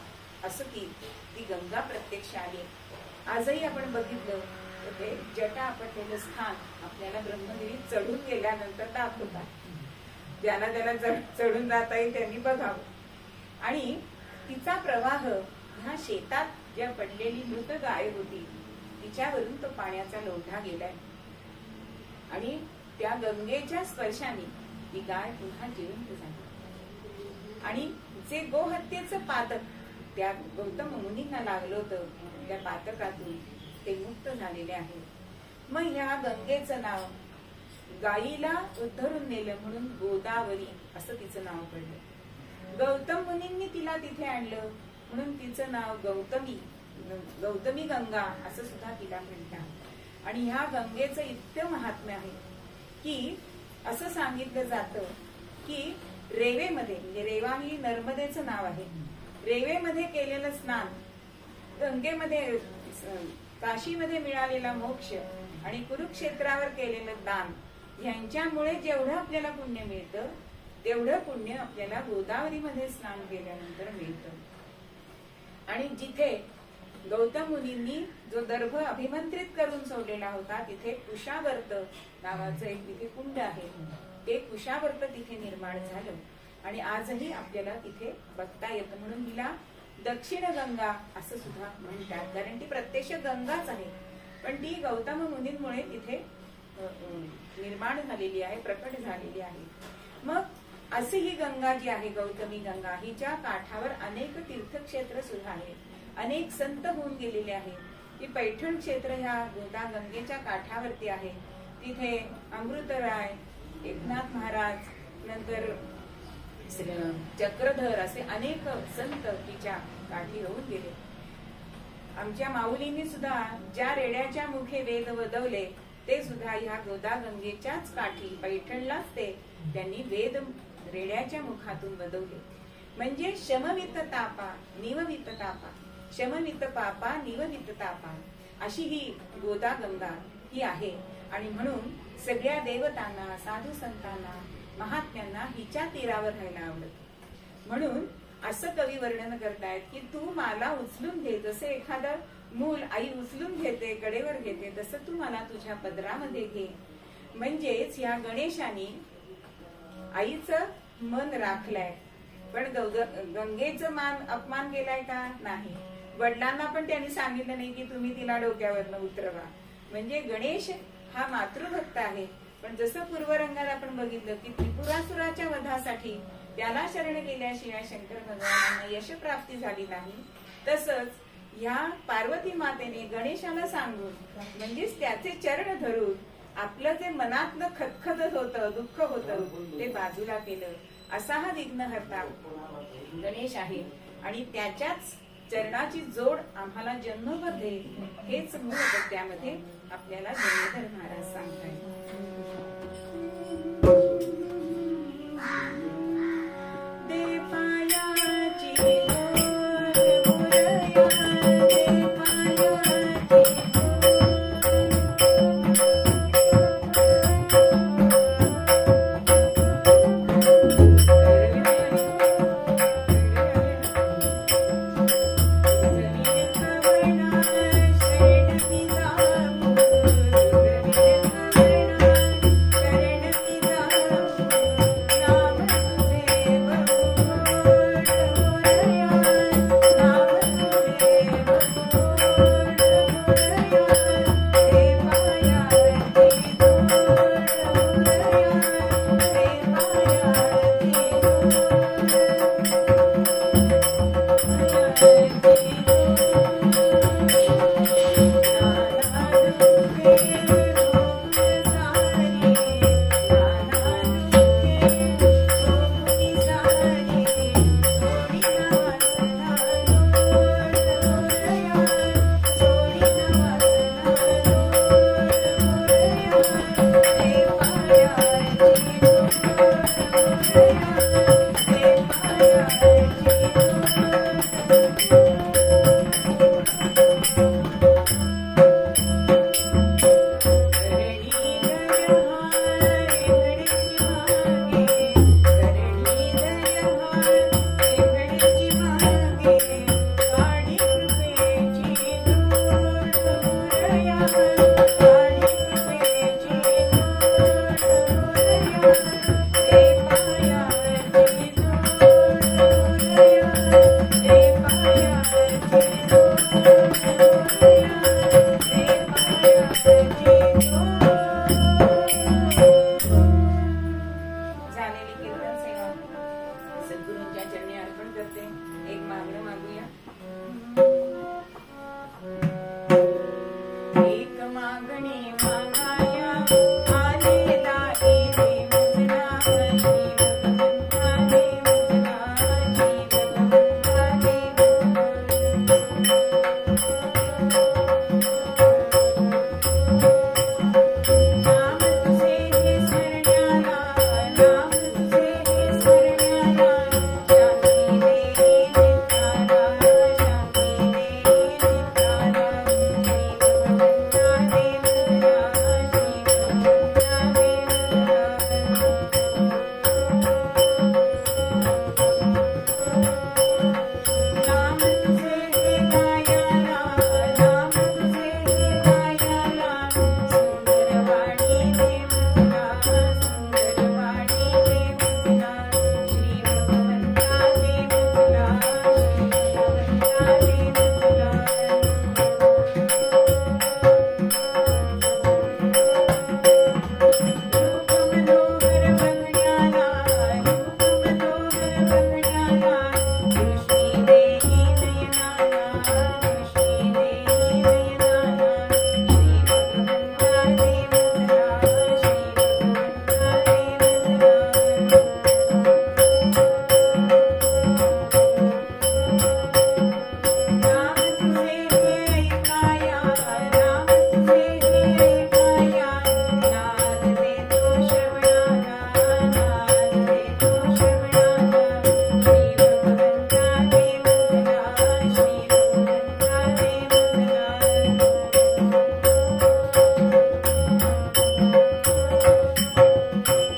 असं ती गंगा प्रत्यक्ष आली. आजही आपण बघितलं ते जटा आपटलेलं स्थान आपल्याला ब्रह्मगिरीत चढून गेल्यानंतर दाखवतात. ज्याला त्याला चढून जाता येईल त्यांनी बघावं. आणि तिचा प्रवाह ह्या शेतात ज्या पडलेली मृत गाय होती तिच्यावरून तो पाण्याचा लोंढा गेलाय. आणि त्या गंगेच्या स्पर्शाने ती गाय पुन्हा जिवंत झाली. आणि जे गोहत्येचं पातक त्या गौतम मुनींना लागलं होतं त्या पातकातून ते मुक्त झालेले आहे. मग ह्या गंगेचं नाव गायीला उद्धरून नेलं म्हणून गोदावरी असं तिचं नाव पडलं. गौतम मुनींनी तिला तिथे आणलं म्हणून तिचं नाव गौतमी गंगा असं सुद्धा तिला म्हणतात. आणि ह्या गंगेचं इतकं महात्म्य आहे की असं सांगितलं जातं की रेवेमध्ये म्हणजे रेवा ही नर्मदेचं नाव आहे. रेवेमध्ये केलेलं स्नान, गंगेमध्ये काशीमध्ये मिळालेला मोक्ष आणि कुरुक्षेत्रावर केलेलं दान यांच्यामुळे जेवढं आपल्याला पुण्य मिळतं तेवढं पुण्य आपल्याला गोदावरीमध्ये स्नान केल्यानंतर मिळतं. आणि जिथे गौतम मुनींनी जो दर्भ अभिमंत्रित करून सोडलेला होता तिथे कुशावर्त नावाचं एक तिथे कुंड आहे. ते कुशावर्त तिथे निर्माण झालं आणि आजही आपल्याला तिथे बघता येतं. म्हणून हिला दक्षिण गंगा असं सुद्धा म्हणतात. कारण ती प्रत्यक्ष गंगाच आहे पण ती गौतम मुनींमुळे तिथे निर्माण झालेली आहे, प्रकट झालेली आहे. मग अशी ही गंगा जी आहे गौतमी गंगा हिच्या काठावर अनेक तीर्थक्षेत्र सुद्धा आहेत. अनेक संत होऊन गेलेले आहेत. ती पैठण क्षेत्र ह्या गोदा गंगेच्या काठावरती आहे. तिथे अमृतराय, एकनाथ महाराज, नंतर चक्रधर असे अनेक संत तिच्या काठी होऊन गेले. आमच्या माऊलींनी सुद्धा ज्या रेड्याच्या मुखे वेद वदवले ते सुद्धा ह्या गोदा गंगेच्याच काठी पैठणलाच ते त्यांनी वेद रेड्याच्या मुखातून वदवले. म्हणजे शमवित तापा निववित तापा, शमवित पापा निववित तापा अशी ही गोदा गंगा ही आहे. आणि म्हणून सगळ्या देवतांना, साधू संतांना, महात्म्यांना हिच्या तीरावर राहायला आवडत. म्हणून असं कवी वर्णन करतायत की तू मला उचलून घे, जसे एखादं मूल आई उचलून घेते, कडेवर घेते, तसं तू मला तुझ्या पदरामध्ये घे. म्हणजेच या गणेशाने आईचं मन राखलंय पण गंगेचं अपमान केलाय का? नाही. वडिलांना पण त्यांनी सांगितलं नाही की तुम्ही तिला डोक्यावरनं उतरवा. म्हणजे गणेश हा मातृभक्त आहे. पण जसं पूर्वरंगात आपण बघितलं की त्रिपुरासुराच्या वधासाठी त्याला शरण गेल्याशिवाय शंकर भगवानांना यश प्राप्ती झाली नाही, तसंच ह्या पार्वती मातेने गणेशाला सांगून म्हणजेच त्याचे चरण धरून आपलं जे मनातलं खदखदत होतं, दुःख होतं ते बाजूला केलं. असा हा विघ्नहर्ता गणेश आहे. आणि त्याच्याच चरणाची जोड आम्हाला जन्मभर देईल हेच मूळ त्यामध्ये आपल्याला गणेधर महाराज सांगतायत. झालेली कीर्तन सेवा सद्गुरूंच्या चरणी अर्पण करते. एक मागणं मागूया. एक मागणी मागाया आलेला येथे वचना, श्री भगवंता देवचना, श्री भगवंता देवचना. नाम तुझे हे स्मरण्याला, नाम तुझे हे स्मरण्याला, शांती दे नित्याला, शांती दे नित्याला. श्री भगवंता देवचना, श्री भगवंता देवचना. नाम तुझे हे गायाला, नाम तुझे हे गायाला, सुंदरवाणी देवचना, सुंदरवाणी देवचना. श्री भगवंता देवचना, श्री भगवंता देवचना. रूप मनोहर बघण्याला, रूप मनोहर बघण्याला, दृष्टी देई नयनाला, दृष्टी देई नयनाला. श्री भगवंता देवचना, श्री भगवंता देवचना. नाम तुझे हे ऐकाया, नाम तुझे हे ऐकाया, नाद देतो श्रवणाला, नाद देतो श्रवणाला. श्री भगवंता देवचना, श्री भगवंता देवचना.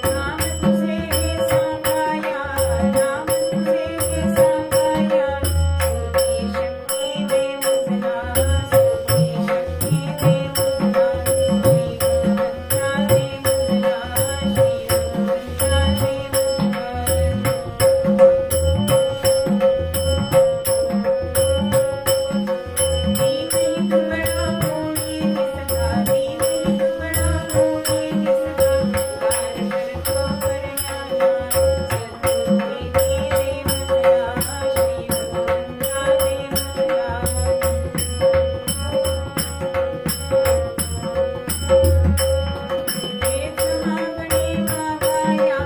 नाम तुझे हे सांगाया, नाम तुझे हे सांगाया, सुरती शक्ती देवचना, सुरती शक्ती देवचना. श्री भगवंता देवचना, श्री भगवंता देवचना. दीनहि दुबळा कोणी दिसता, दीनहि दुबळा कोणी दिसता, उद्धार करतो करण्याला, सद्गुरू देवचना, श्री भगवंता देवचना. हेच मागणी मागाया,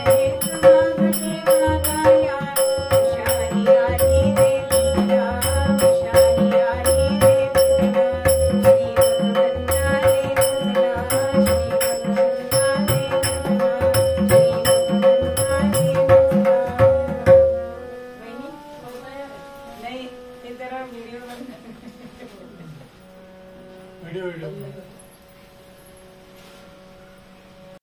हेच मागणी मागाया, उशारी आली देवचना, उशारी आली देवचना. श्री भगवंता देवचना, श्री भगवंता देवचना, श्री भगवंता देवचना. वहिनी? नाही, ते जरा व्हिडिओ बंद. व्हिडिओ